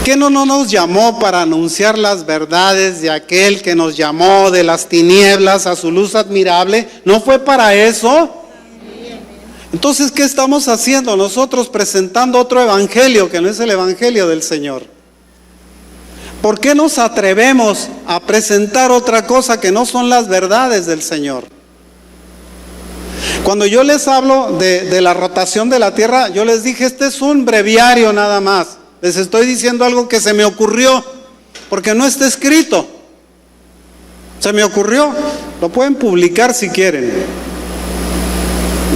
¿Qué no nos llamó para anunciar las verdades de aquel que nos llamó de las tinieblas a su luz admirable? ¿No fue para eso? Entonces, ¿qué estamos haciendo nosotros presentando otro evangelio que no es el evangelio del Señor? ¿Por qué nos atrevemos a presentar otra cosa que no son las verdades del Señor? Cuando yo les hablo de la rotación de la tierra, yo les dije, este es un breviario nada más. Les estoy diciendo algo que se me ocurrió, porque no está escrito. Se me ocurrió, lo pueden publicar si quieren.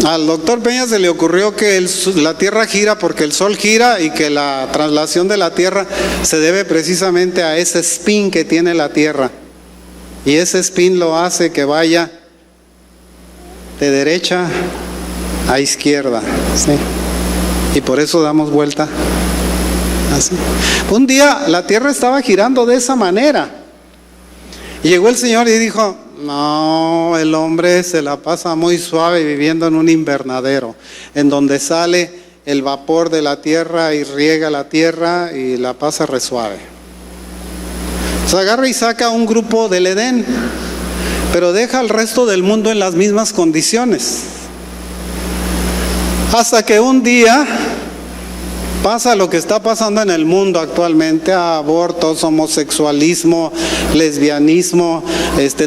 Al doctor Peña se le ocurrió que la tierra gira porque el sol gira y que la traslación de la tierra se debe precisamente a ese spin que tiene la tierra. Y ese spin lo hace que vaya de derecha a izquierda, ¿sí? Y por eso damos vuelta así. Un día la tierra estaba girando de esa manera. Y llegó el Señor y dijo, no, el hombre se la pasa muy suave viviendo en un invernadero, en donde sale el vapor de la tierra y riega la tierra y la pasa re suave. Se agarra y saca un grupo del Edén, pero deja al resto del mundo en las mismas condiciones. Hasta que un día pasa lo que está pasando en el mundo actualmente: abortos, homosexualismo, lesbianismo,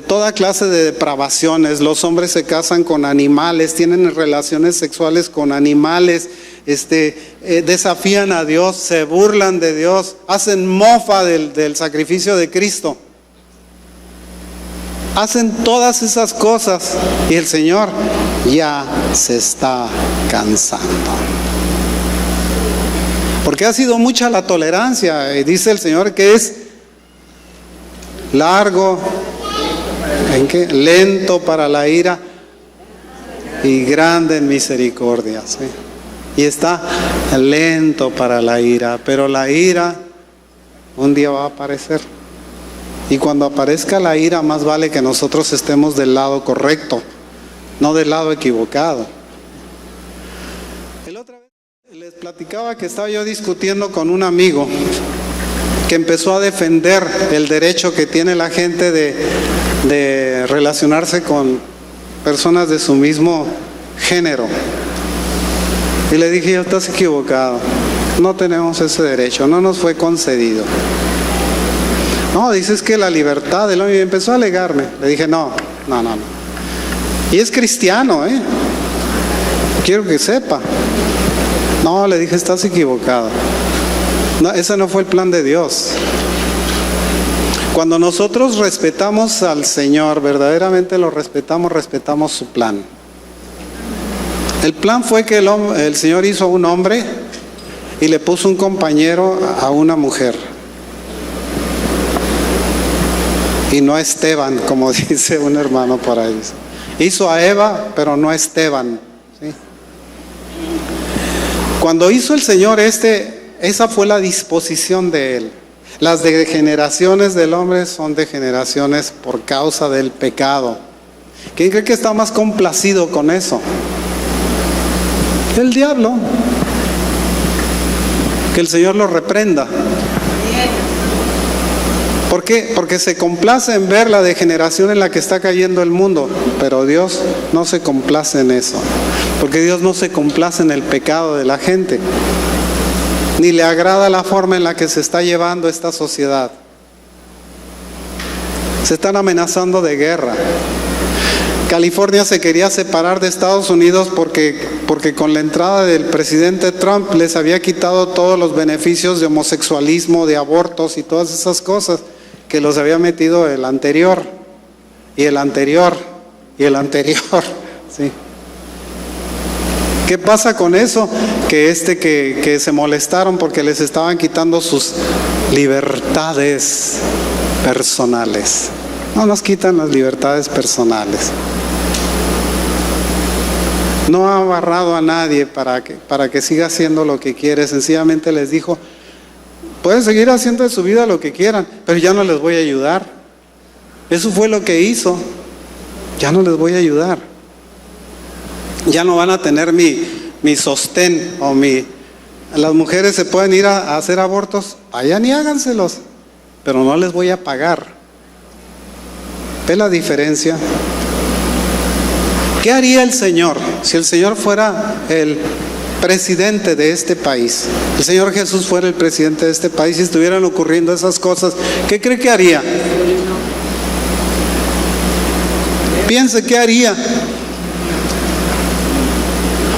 toda clase de depravaciones. Los hombres se casan con animales, tienen relaciones sexuales con animales, desafían a Dios, se burlan de Dios, hacen mofa del sacrificio de Cristo. Hacen todas esas cosas y el Señor ya se está cansando. Porque ha sido mucha la tolerancia, y dice el Señor que es largo, lento para la ira y grande en misericordia, ¿sí? Y está lento para la ira, pero la ira un día va a aparecer. Y cuando aparezca la ira, más vale que nosotros estemos del lado correcto, no del lado equivocado. Les platicaba que estaba yo discutiendo con un amigo que empezó a defender el derecho que tiene la gente de relacionarse con personas de su mismo género. Y le dije, estás equivocado, no tenemos ese derecho, no nos fue concedido. No, dices que la libertad del hombre, y empezó a alegarme. Le dije, no. Y es cristiano, quiero que sepa. No, le dije, estás equivocado. No, ese no fue el plan de Dios. Cuando nosotros respetamos al Señor, verdaderamente lo respetamos su plan. El plan fue que el Señor hizo un hombre y le puso un compañero a una mujer. Y no a Esteban, como dice un hermano por ahí. Hizo a Eva, pero no a Esteban, ¿sí? Cuando hizo el Señor esa fue la disposición de Él. Las degeneraciones del hombre son degeneraciones por causa del pecado. ¿Quién cree que está más complacido con eso? El diablo. Que el Señor lo reprenda. ¿Por qué? Porque se complace en ver la degeneración en la que está cayendo el mundo, pero Dios no se complace en eso, porque Dios no se complace en el pecado de la gente, ni le agrada la forma en la que se está llevando esta sociedad. Se están amenazando de guerra. California se quería separar de Estados Unidos porque con la entrada del presidente Trump les había quitado todos los beneficios de homosexualismo, de abortos y todas esas cosas que los había metido el anterior, y el anterior, y el anterior, ¿sí? ¿Qué pasa con eso? Que se molestaron porque les estaban quitando sus libertades personales. No nos quitan las libertades personales. No ha agarrado a nadie para que siga haciendo lo que quiere. Sencillamente les dijo: pueden seguir haciendo de su vida lo que quieran, pero ya no les voy a ayudar. Eso fue lo que hizo. Ya no les voy a ayudar. Ya no van a tener mi sostén o las mujeres se pueden ir a hacer abortos, vayan y háganselos, pero no les voy a pagar. ¿Ve la diferencia? ¿Qué haría el Señor si el Señor fuera el presidente de este país? El Señor Jesús fuera el presidente de este país y estuvieran ocurriendo esas cosas. ¿Qué cree que haría? Piense, ¿qué haría?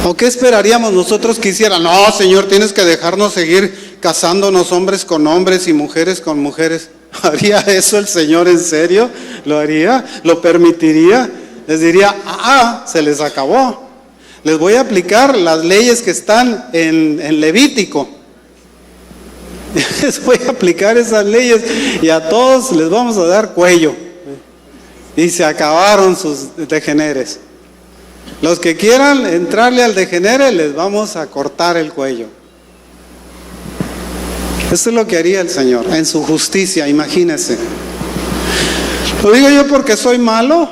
¿O qué esperaríamos nosotros que hiciera? No, Señor, tienes que dejarnos seguir casándonos hombres con hombres y mujeres con mujeres. ¿Haría eso el Señor en serio? ¿Lo haría? ¿Lo permitiría? Les diría: se les acabó. Les voy a aplicar las leyes que están en Levítico. Les voy a aplicar esas leyes y a todos les vamos a dar cuello. Y se acabaron sus degeneres. Los que quieran entrarle al degenere, les vamos a cortar el cuello. Eso es lo que haría el Señor en su justicia, imagínense. ¿Lo digo yo porque soy malo?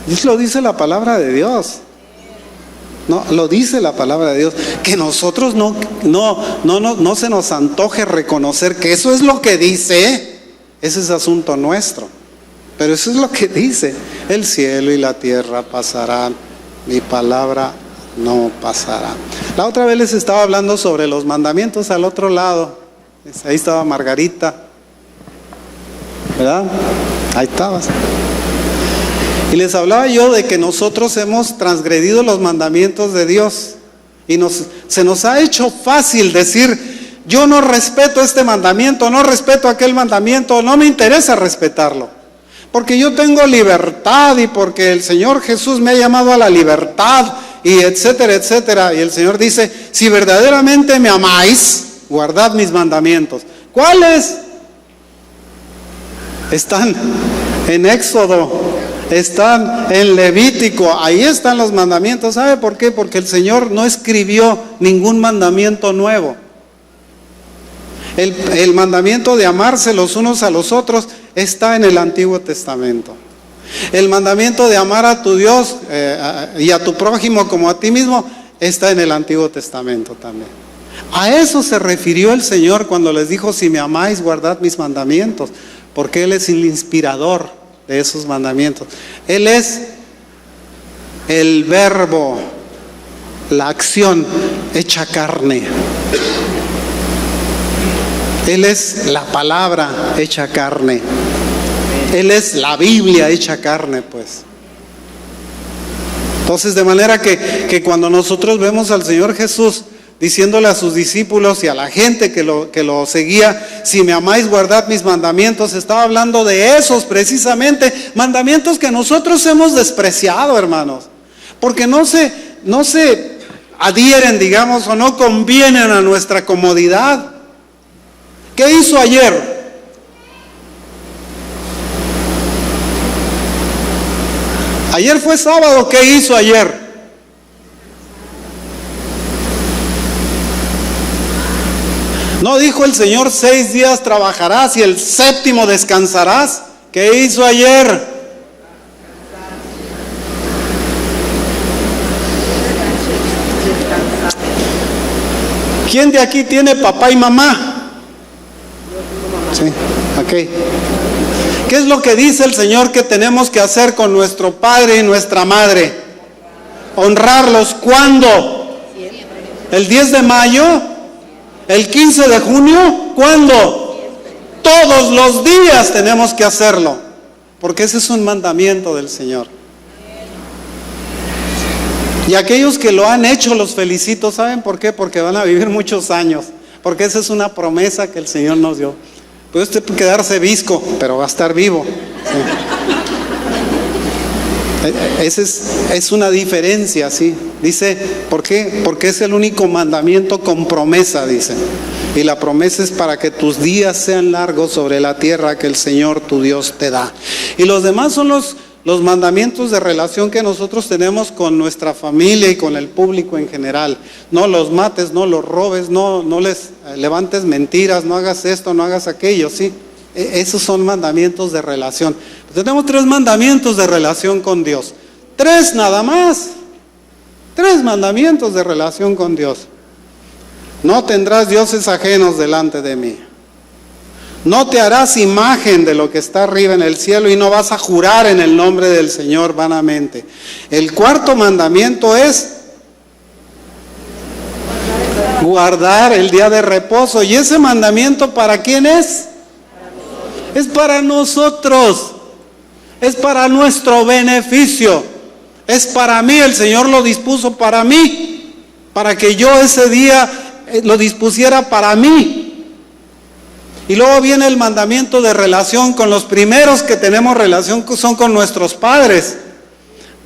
Eso lo dice la palabra de Dios. No, lo dice la palabra de Dios. Que nosotros no se nos antoje reconocer que eso es lo que dice. Ese es asunto nuestro. Pero eso es lo que dice: el cielo y la tierra pasarán, mi palabra no pasará. La otra vez les estaba hablando sobre los mandamientos al otro lado. Ahí estaba Margarita, ¿verdad? Ahí estabas. Y les hablaba yo de que nosotros hemos transgredido los mandamientos de Dios. Y se nos ha hecho fácil decir: yo no respeto este mandamiento, no respeto aquel mandamiento, no me interesa respetarlo. Porque yo tengo libertad y porque el Señor Jesús me ha llamado a la libertad y etcétera, etcétera. Y el Señor dice: si verdaderamente me amáis, guardad mis mandamientos. ¿Cuáles? Están en Éxodo, están en Levítico, ahí están los mandamientos. ¿Sabe por qué? Porque el Señor no escribió ningún mandamiento nuevo. El mandamiento de amarse los unos a los otros está en el Antiguo Testamento. El mandamiento de amar a tu Dios y a tu prójimo como a ti mismo está en el Antiguo Testamento también. A eso se refirió el Señor cuando les dijo: si me amáis, guardad mis mandamientos, porque Él es el inspirador de esos mandamientos. Él es el verbo, la acción hecha carne. Él es la palabra hecha carne. Él es la Biblia hecha carne, pues. Entonces, de manera que cuando nosotros vemos al Señor Jesús diciéndole a sus discípulos y a la gente que lo seguía: si me amáis, guardad mis mandamientos, estaba hablando de esos precisamente mandamientos que nosotros hemos despreciado, hermanos. Porque no se adhieren, digamos, o no convienen a nuestra comodidad. ¿Qué hizo ayer? Ayer fue sábado, ¿qué hizo ayer? ¿No dijo el Señor 6 días trabajarás y el 7º descansarás? ¿Qué hizo ayer? ¿Quién de aquí tiene papá y mamá? Sí, ok. ¿Qué es lo que dice el Señor que tenemos que hacer con nuestro padre y nuestra madre? Honrarlos. ¿Cuándo? ¿El 10 de mayo? ¿El 15 de junio? ¿Cuándo? Todos los días tenemos que hacerlo, porque ese es un mandamiento del Señor. Y aquellos que lo han hecho los felicito. ¿Saben por qué? Porque van a vivir muchos años, porque esa es una promesa que el Señor nos dio. Puede usted quedarse visco, pero va a estar vivo. Sí. Esa es una diferencia, ¿sí? Dice, ¿por qué? Porque es el único mandamiento con promesa, dice. Y la promesa es para que tus días sean largos sobre la tierra que el Señor tu Dios te da. Y los demás son los mandamientos de relación que nosotros tenemos con nuestra familia y con el público en general. No los mates, no los robes, no les levantes mentiras, no hagas esto, no hagas aquello, ¿sí? Esos son mandamientos de relación. Tenemos 3 mandamientos de relación con Dios. 3 nada más. 3 mandamientos de relación con Dios. No tendrás dioses ajenos delante de mí. No te harás imagen de lo que está arriba en el cielo y no vas a jurar en el nombre del Señor vanamente. El 4º mandamiento es guardar el día de reposo. ¿Y ese mandamiento para quién es? Es para nosotros. Es para nuestro beneficio. Es para mí, el Señor lo dispuso para mí, para que yo ese día lo dispusiera para mí. Y luego viene el mandamiento de relación. Con los primeros que tenemos relación son con nuestros padres.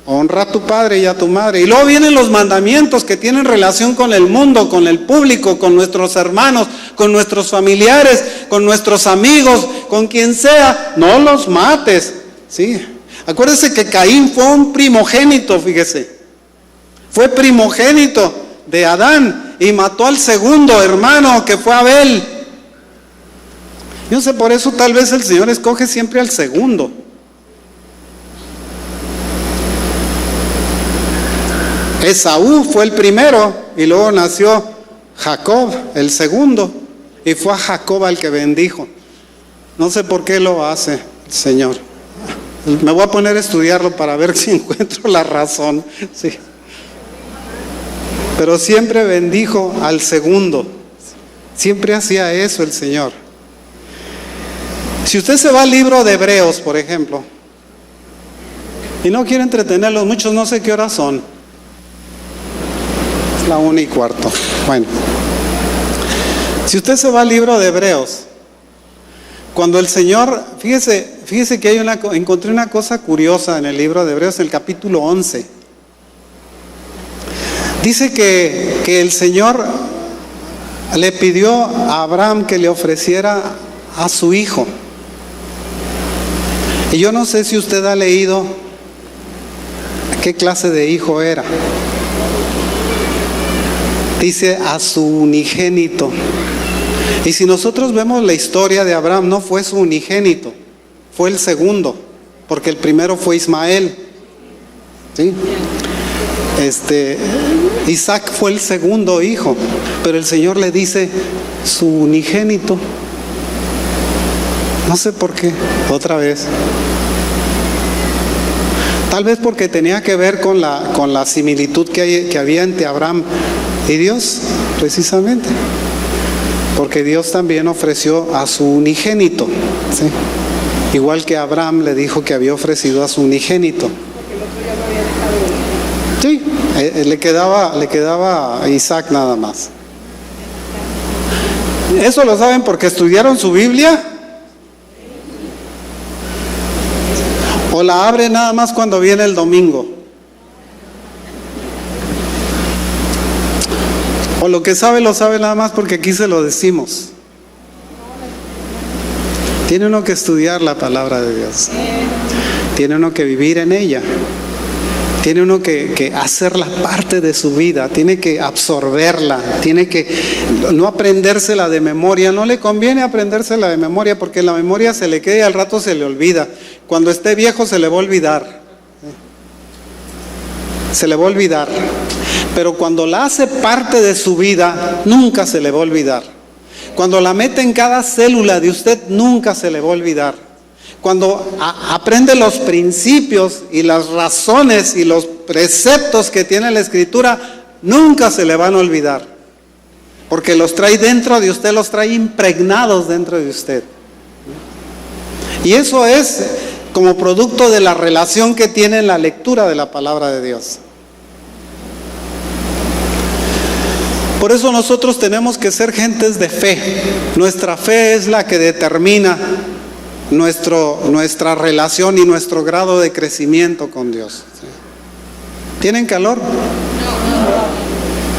Honra a tu padre y a tu madre. Y luego vienen los mandamientos que tienen relación con el mundo, con el público, con nuestros hermanos, con nuestros familiares, con nuestros amigos, con quien sea. No los mates, ¿sí? Acuérdense que Caín fue un primogénito, fíjese. Fue primogénito de Adán y mató al segundo hermano, que fue Abel. Yo no sé, por eso tal vez el Señor escoge siempre al segundo. Esaú fue el primero y luego nació Jacob, el segundo, y fue a Jacob al que bendijo. No sé por qué lo hace el Señor. Me voy a poner a estudiarlo para ver si encuentro la razón. Sí. Pero siempre bendijo al segundo. Siempre hacía eso el Señor. Si usted se va al libro de Hebreos, por ejemplo, y no quiere entretenerlos, muchos no sé qué horas son. Es la 1:15. Bueno, si usted se va al libro de Hebreos, cuando el Señor, fíjese que encontré una cosa curiosa en el libro de Hebreos, en el capítulo 11. Dice que el Señor le pidió a Abraham que le ofreciera a su hijo. Y yo no sé si usted ha leído qué clase de hijo era. Dice a su unigénito. Y si nosotros vemos la historia de Abraham, no fue su unigénito, fue el segundo, porque el primero fue Ismael, ¿sí? Isaac fue el segundo hijo, pero el Señor le dice su unigénito. No sé por qué, otra vez. Tal vez porque tenía que ver con la similitud que había entre Abraham y Dios, precisamente. Porque Dios también ofreció a su unigénito, ¿sí? Igual que Abraham le dijo que había ofrecido a su unigénito. Sí, le quedaba a Isaac nada más. ¿Eso lo saben porque estudiaron su Biblia? ¿O la abre nada más cuando viene el domingo? O lo que sabe lo sabe nada más porque aquí se lo decimos. Tiene uno que estudiar la palabra de Dios. Tiene uno que vivir en ella. Tiene uno que hacerla parte de su vida. Tiene que absorberla. Tiene que no aprendérsela de memoria. No le conviene aprendérsela de memoria porque la memoria se le queda y al rato se le olvida. Cuando esté viejo se le va a olvidar. Se le va a olvidar. Pero cuando la hace parte de su vida, nunca se le va a olvidar. Cuando la mete en cada célula de usted, nunca se le va a olvidar. Cuando aprende los principios y las razones y los preceptos que tiene la Escritura, nunca se le van a olvidar. Porque los trae dentro de usted, los trae impregnados dentro de usted. Y eso es como producto de la relación que tiene en la lectura de la palabra de Dios. Por eso nosotros tenemos que ser gentes de fe. Nuestra fe es la que determina nuestra relación y nuestro grado de crecimiento con Dios. ¿Tienen calor?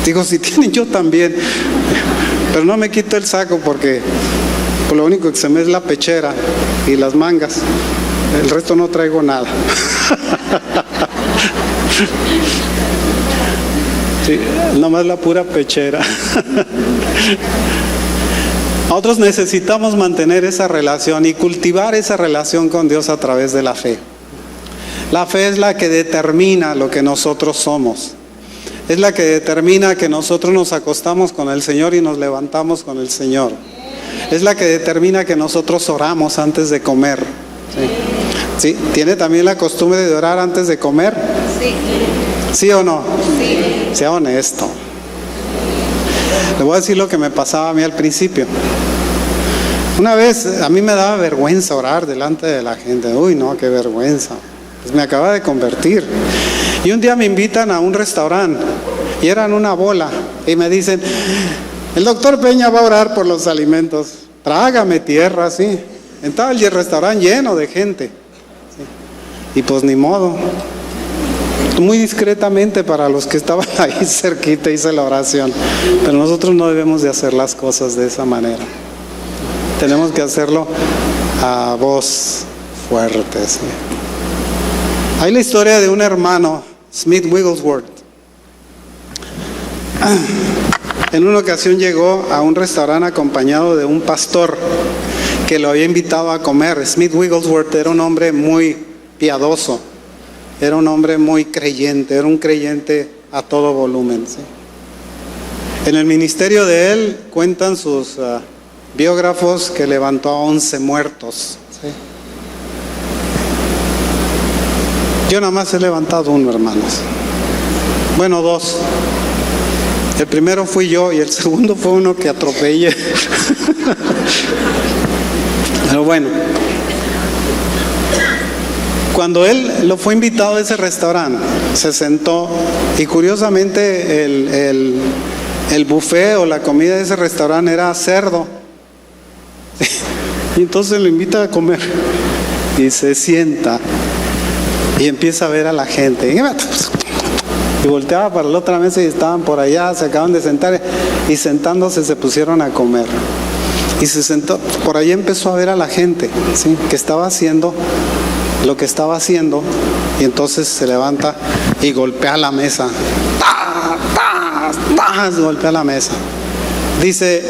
Digo, si tienen, yo también. Pero no me quito el saco porque lo único que se me es la pechera y las mangas. El resto no traigo nada. Sí, nomás la pura pechera. Nosotros necesitamos mantener esa relación y cultivar esa relación con Dios a través de la fe. La fe es la que determina lo que nosotros somos. Es la que determina que nosotros nos acostamos con el Señor y nos levantamos con el Señor. Es la que determina que nosotros oramos antes de comer. ¿Sí? ¿Sí? ¿Tiene también la costumbre de orar antes de comer? Sí. ¿Sí o no? Sí. Sea honesto. Le voy a decir lo que me pasaba a mí al principio. Una vez a mí me daba vergüenza orar delante de la gente. Uy, no, qué vergüenza. Pues me acaba de convertir. Y un día me invitan a un restaurante y eran una bola y me dicen, el doctor Peña va a orar por los alimentos. Trágame tierra, sí. Estaba el restaurante lleno de gente. Sí. Y pues ni modo. Muy discretamente para los que estaban ahí cerquita hice la oración. Pero nosotros no debemos de hacer las cosas de esa manera. Tenemos que hacerlo a voz fuerte. ¿Sí? Hay la historia de un hermano, Smith Wigglesworth. En una ocasión llegó a un restaurante acompañado de un pastor que lo había invitado a comer. Smith Wigglesworth era un hombre muy piadoso. Era un hombre muy creyente, era un creyente a todo volumen. ¿Sí? En el ministerio de él cuentan sus biógrafos que levantó a 11 muertos. ¿Sí? Yo nada más he levantado uno, hermanos. Bueno, 2. El primero fui yo y el segundo fue uno que atropellé. Pero bueno. Cuando él lo fue invitado a ese restaurante, se sentó y curiosamente el buffet o la comida de ese restaurante era cerdo. Y entonces lo invita a comer y se sienta y empieza a ver a la gente. Y volteaba para la otra mesa y estaban por allá, se acaban de sentar y sentándose se pusieron a comer. Y se sentó, por allá empezó a ver a la gente, ¿sí? Que estaba haciendo lo que estaba haciendo y entonces se levanta y golpea la mesa. Golpea la mesa. Dice,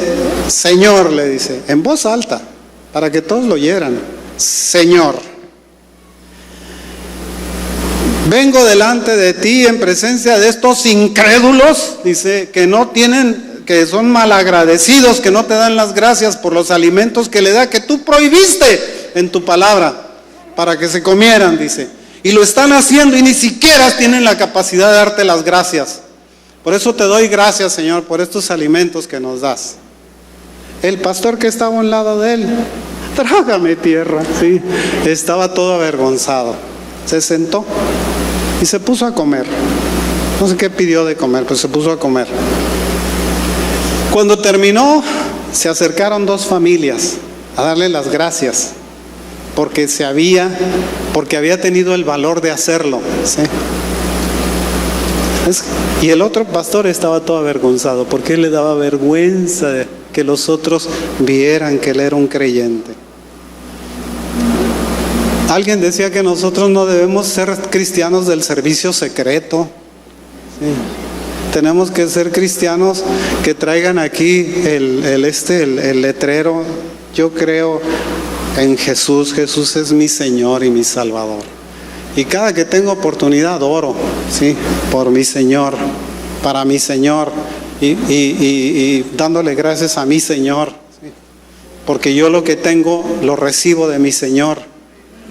Señor, le dice, en voz alta, para que todos lo oyeran. Señor, vengo delante de ti en presencia de estos incrédulos, dice, que no tienen, que son malagradecidos, que no te dan las gracias por los alimentos que le da, que tú prohibiste en tu palabra para que se comieran, dice. Y lo están haciendo y ni siquiera tienen la capacidad de darte las gracias. Por eso te doy gracias, Señor, por estos alimentos que nos das. El pastor que estaba a un lado de él, trágame tierra, sí, estaba todo avergonzado. Se sentó y se puso a comer. No sé qué pidió de comer, pero se puso a comer. Cuando terminó, se acercaron 2 familias a darle las gracias. Porque había tenido el valor de hacerlo. ¿Sí? Y el otro pastor estaba todo avergonzado porque él le daba vergüenza de que los otros vieran que él era un creyente. Alguien decía que nosotros no debemos ser cristianos del servicio secreto. Sí. Tenemos que ser cristianos que traigan aquí el letrero: yo creo en Jesús, Jesús es mi Señor y mi Salvador. Y cada que tengo oportunidad oro, ¿sí?, por mi Señor, para mi Señor, y dándole gracias a mi Señor, ¿sí?, porque yo lo que tengo lo recibo de mi Señor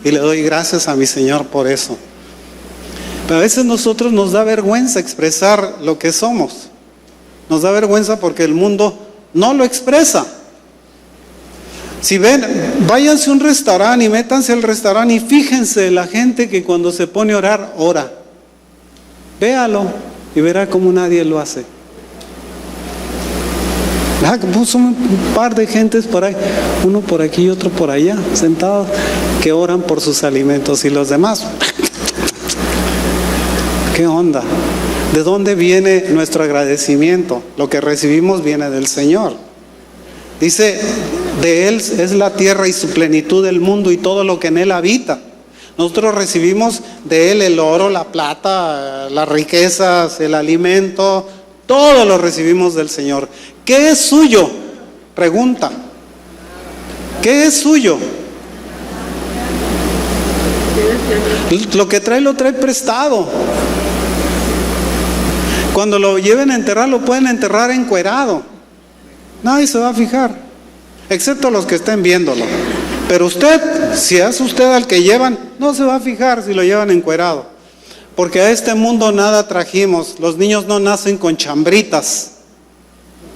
y le doy gracias a mi Señor por eso. Pero a veces nosotros nos da vergüenza expresar lo que somos. Nos da vergüenza porque el mundo no lo expresa. Si ven, váyanse a un restaurante y métanse al restaurante y fíjense la gente que cuando se pone a orar, ora. Véalo y verá cómo nadie lo hace. Son un par de gentes por ahí, uno por aquí y otro por allá, sentados, que oran por sus alimentos, y los demás, ¿qué onda? ¿De dónde viene nuestro agradecimiento? Lo que recibimos viene del Señor. Dice, de Él es la tierra y su plenitud, el mundo y todo lo que en Él habita. Nosotros recibimos de Él el oro, la plata, las riquezas, el alimento, todo lo recibimos del Señor. ¿Qué es suyo? Pregunta. ¿Qué es suyo? Lo que trae lo trae prestado. Cuando lo lleven a enterrar, lo pueden enterrar encuerado. Nadie se va a fijar, excepto los que estén viéndolo. Pero usted, si es usted al que llevan, no se va a fijar si lo llevan encuerado. Porque a este mundo nada trajimos. Los niños no nacen con chambritas,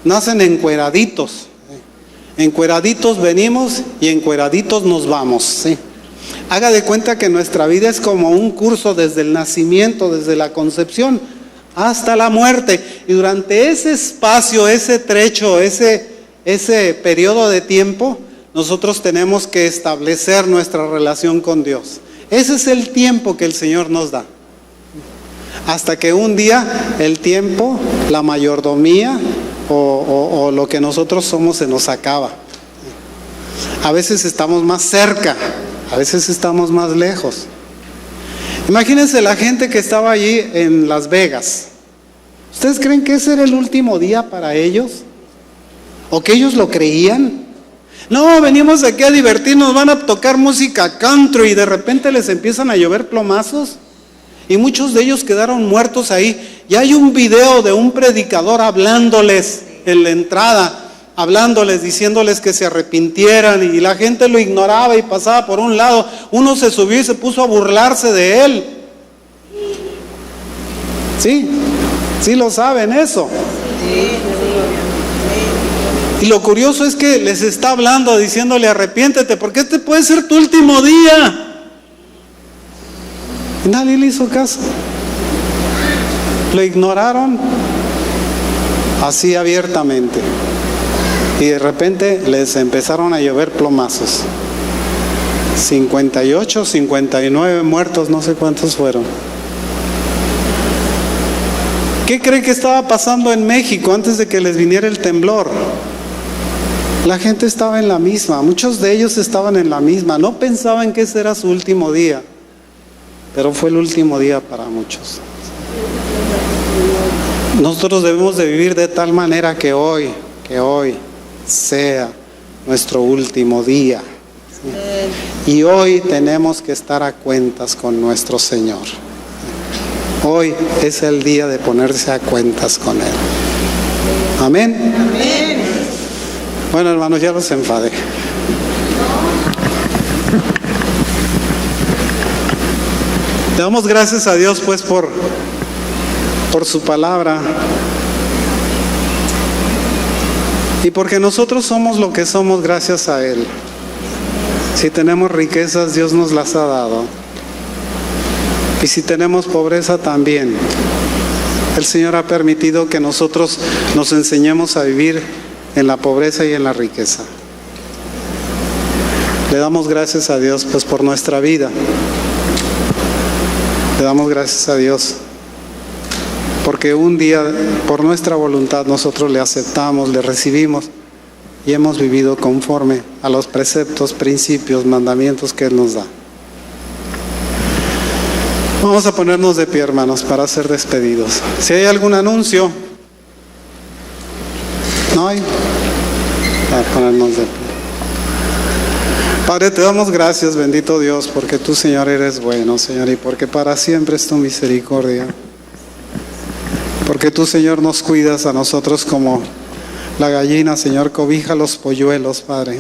nacen encueraditos. Encueraditos venimos y encueraditos nos vamos, ¿sí? Haga de cuenta que nuestra vida es como un curso desde el nacimiento, desde la concepción hasta la muerte. Y durante ese espacio, ese trecho, ese periodo de tiempo, nosotros tenemos que establecer nuestra relación con Dios. Ese es el tiempo que el Señor nos da. Hasta que un día el tiempo, la mayordomía o lo que nosotros somos se nos acaba. A veces estamos más cerca, a veces estamos más lejos. Imagínense la gente que estaba allí en Las Vegas. ¿Ustedes creen que ese era el último día para ellos? ¿O que ellos lo creían? No, venimos aquí a divertirnos, van a tocar música country y de repente les empiezan a llover plomazos. Y muchos de ellos quedaron muertos ahí. Y hay un video de un predicador hablándoles en la entrada, hablándoles, diciéndoles que se arrepintieran, y la gente lo ignoraba y pasaba por un lado. Uno se subió y se puso a burlarse de él. Sí lo saben eso. Y lo curioso es que les está hablando, diciéndole: arrepiéntete, porque este puede ser tu último día. Y nadie le hizo caso. Lo ignoraron así abiertamente. Y de repente les empezaron a llover plomazos. 58, 59 muertos, no sé cuántos fueron. ¿Qué cree que estaba pasando en México antes de que les viniera el temblor? La gente estaba en la misma, muchos de ellos estaban en la misma, no pensaban que ese era su último día, pero fue el último día para muchos. Nosotros debemos de vivir de tal manera que hoy sea nuestro último día, ¿sí? Y hoy tenemos que estar a cuentas con nuestro Señor. Hoy es el día de ponerse a cuentas con Él. Amén. Amén. Bueno, hermanos, ya los enfadé. Le damos gracias a Dios pues por su palabra, y porque nosotros somos lo que somos gracias a Él. Si tenemos riquezas, Dios nos las ha dado, y si tenemos pobreza también, el Señor ha permitido que nosotros nos enseñemos a vivir en la pobreza y en la riqueza. Le damos gracias a Dios pues por nuestra vida. Le damos gracias a Dios porque porque un día por nuestra voluntad nosotros le aceptamos, le recibimos y hemos vivido conforme a los preceptos, principios, mandamientos que Él nos da. Vamos a ponernos de pie, hermanos, para ser despedidos. Si hay algún anuncio, ¿no hay? Para ponernos de pie. Padre, te damos gracias, bendito Dios, porque tú, Señor, eres bueno, Señor, y porque para siempre es tu misericordia. Porque tú, Señor, nos cuidas a nosotros como la gallina, Señor, cobija los polluelos, Padre.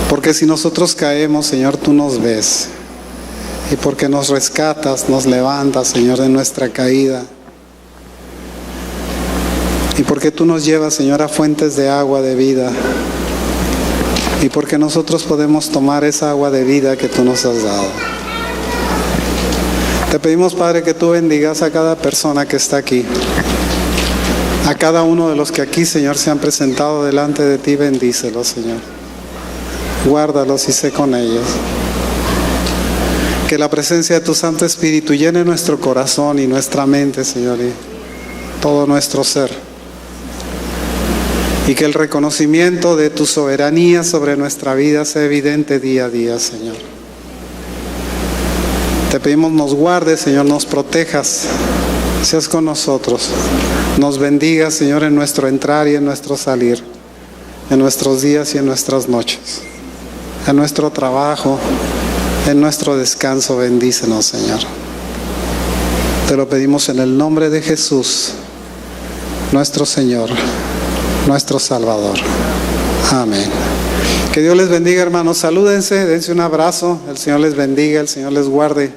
Porque si nosotros caemos, Señor, tú nos ves. Y porque nos rescatas, nos levantas, Señor, de nuestra caída. Y porque tú nos llevas, Señor, a fuentes de agua de vida. Y porque nosotros podemos tomar esa agua de vida que tú nos has dado. Te pedimos, Padre, que tú bendigas a cada persona que está aquí. A cada uno de los que aquí, Señor, se han presentado delante de ti, bendícelos, Señor. Guárdalos y sé con ellos. Que la presencia de tu Santo Espíritu llene nuestro corazón y nuestra mente, Señor, y todo nuestro ser. Y que el reconocimiento de tu soberanía sobre nuestra vida sea evidente día a día, Señor. Te pedimos nos guardes, Señor, nos protejas, seas con nosotros. Nos bendigas, Señor, en nuestro entrar y en nuestro salir, en nuestros días y en nuestras noches, en nuestro trabajo, en nuestro descanso. Bendícenos, Señor. Te lo pedimos en el nombre de Jesús, nuestro Señor, nuestro Salvador. Amén. Que Dios les bendiga, hermanos. Salúdense, dense un abrazo. El Señor les bendiga, el Señor les guarde.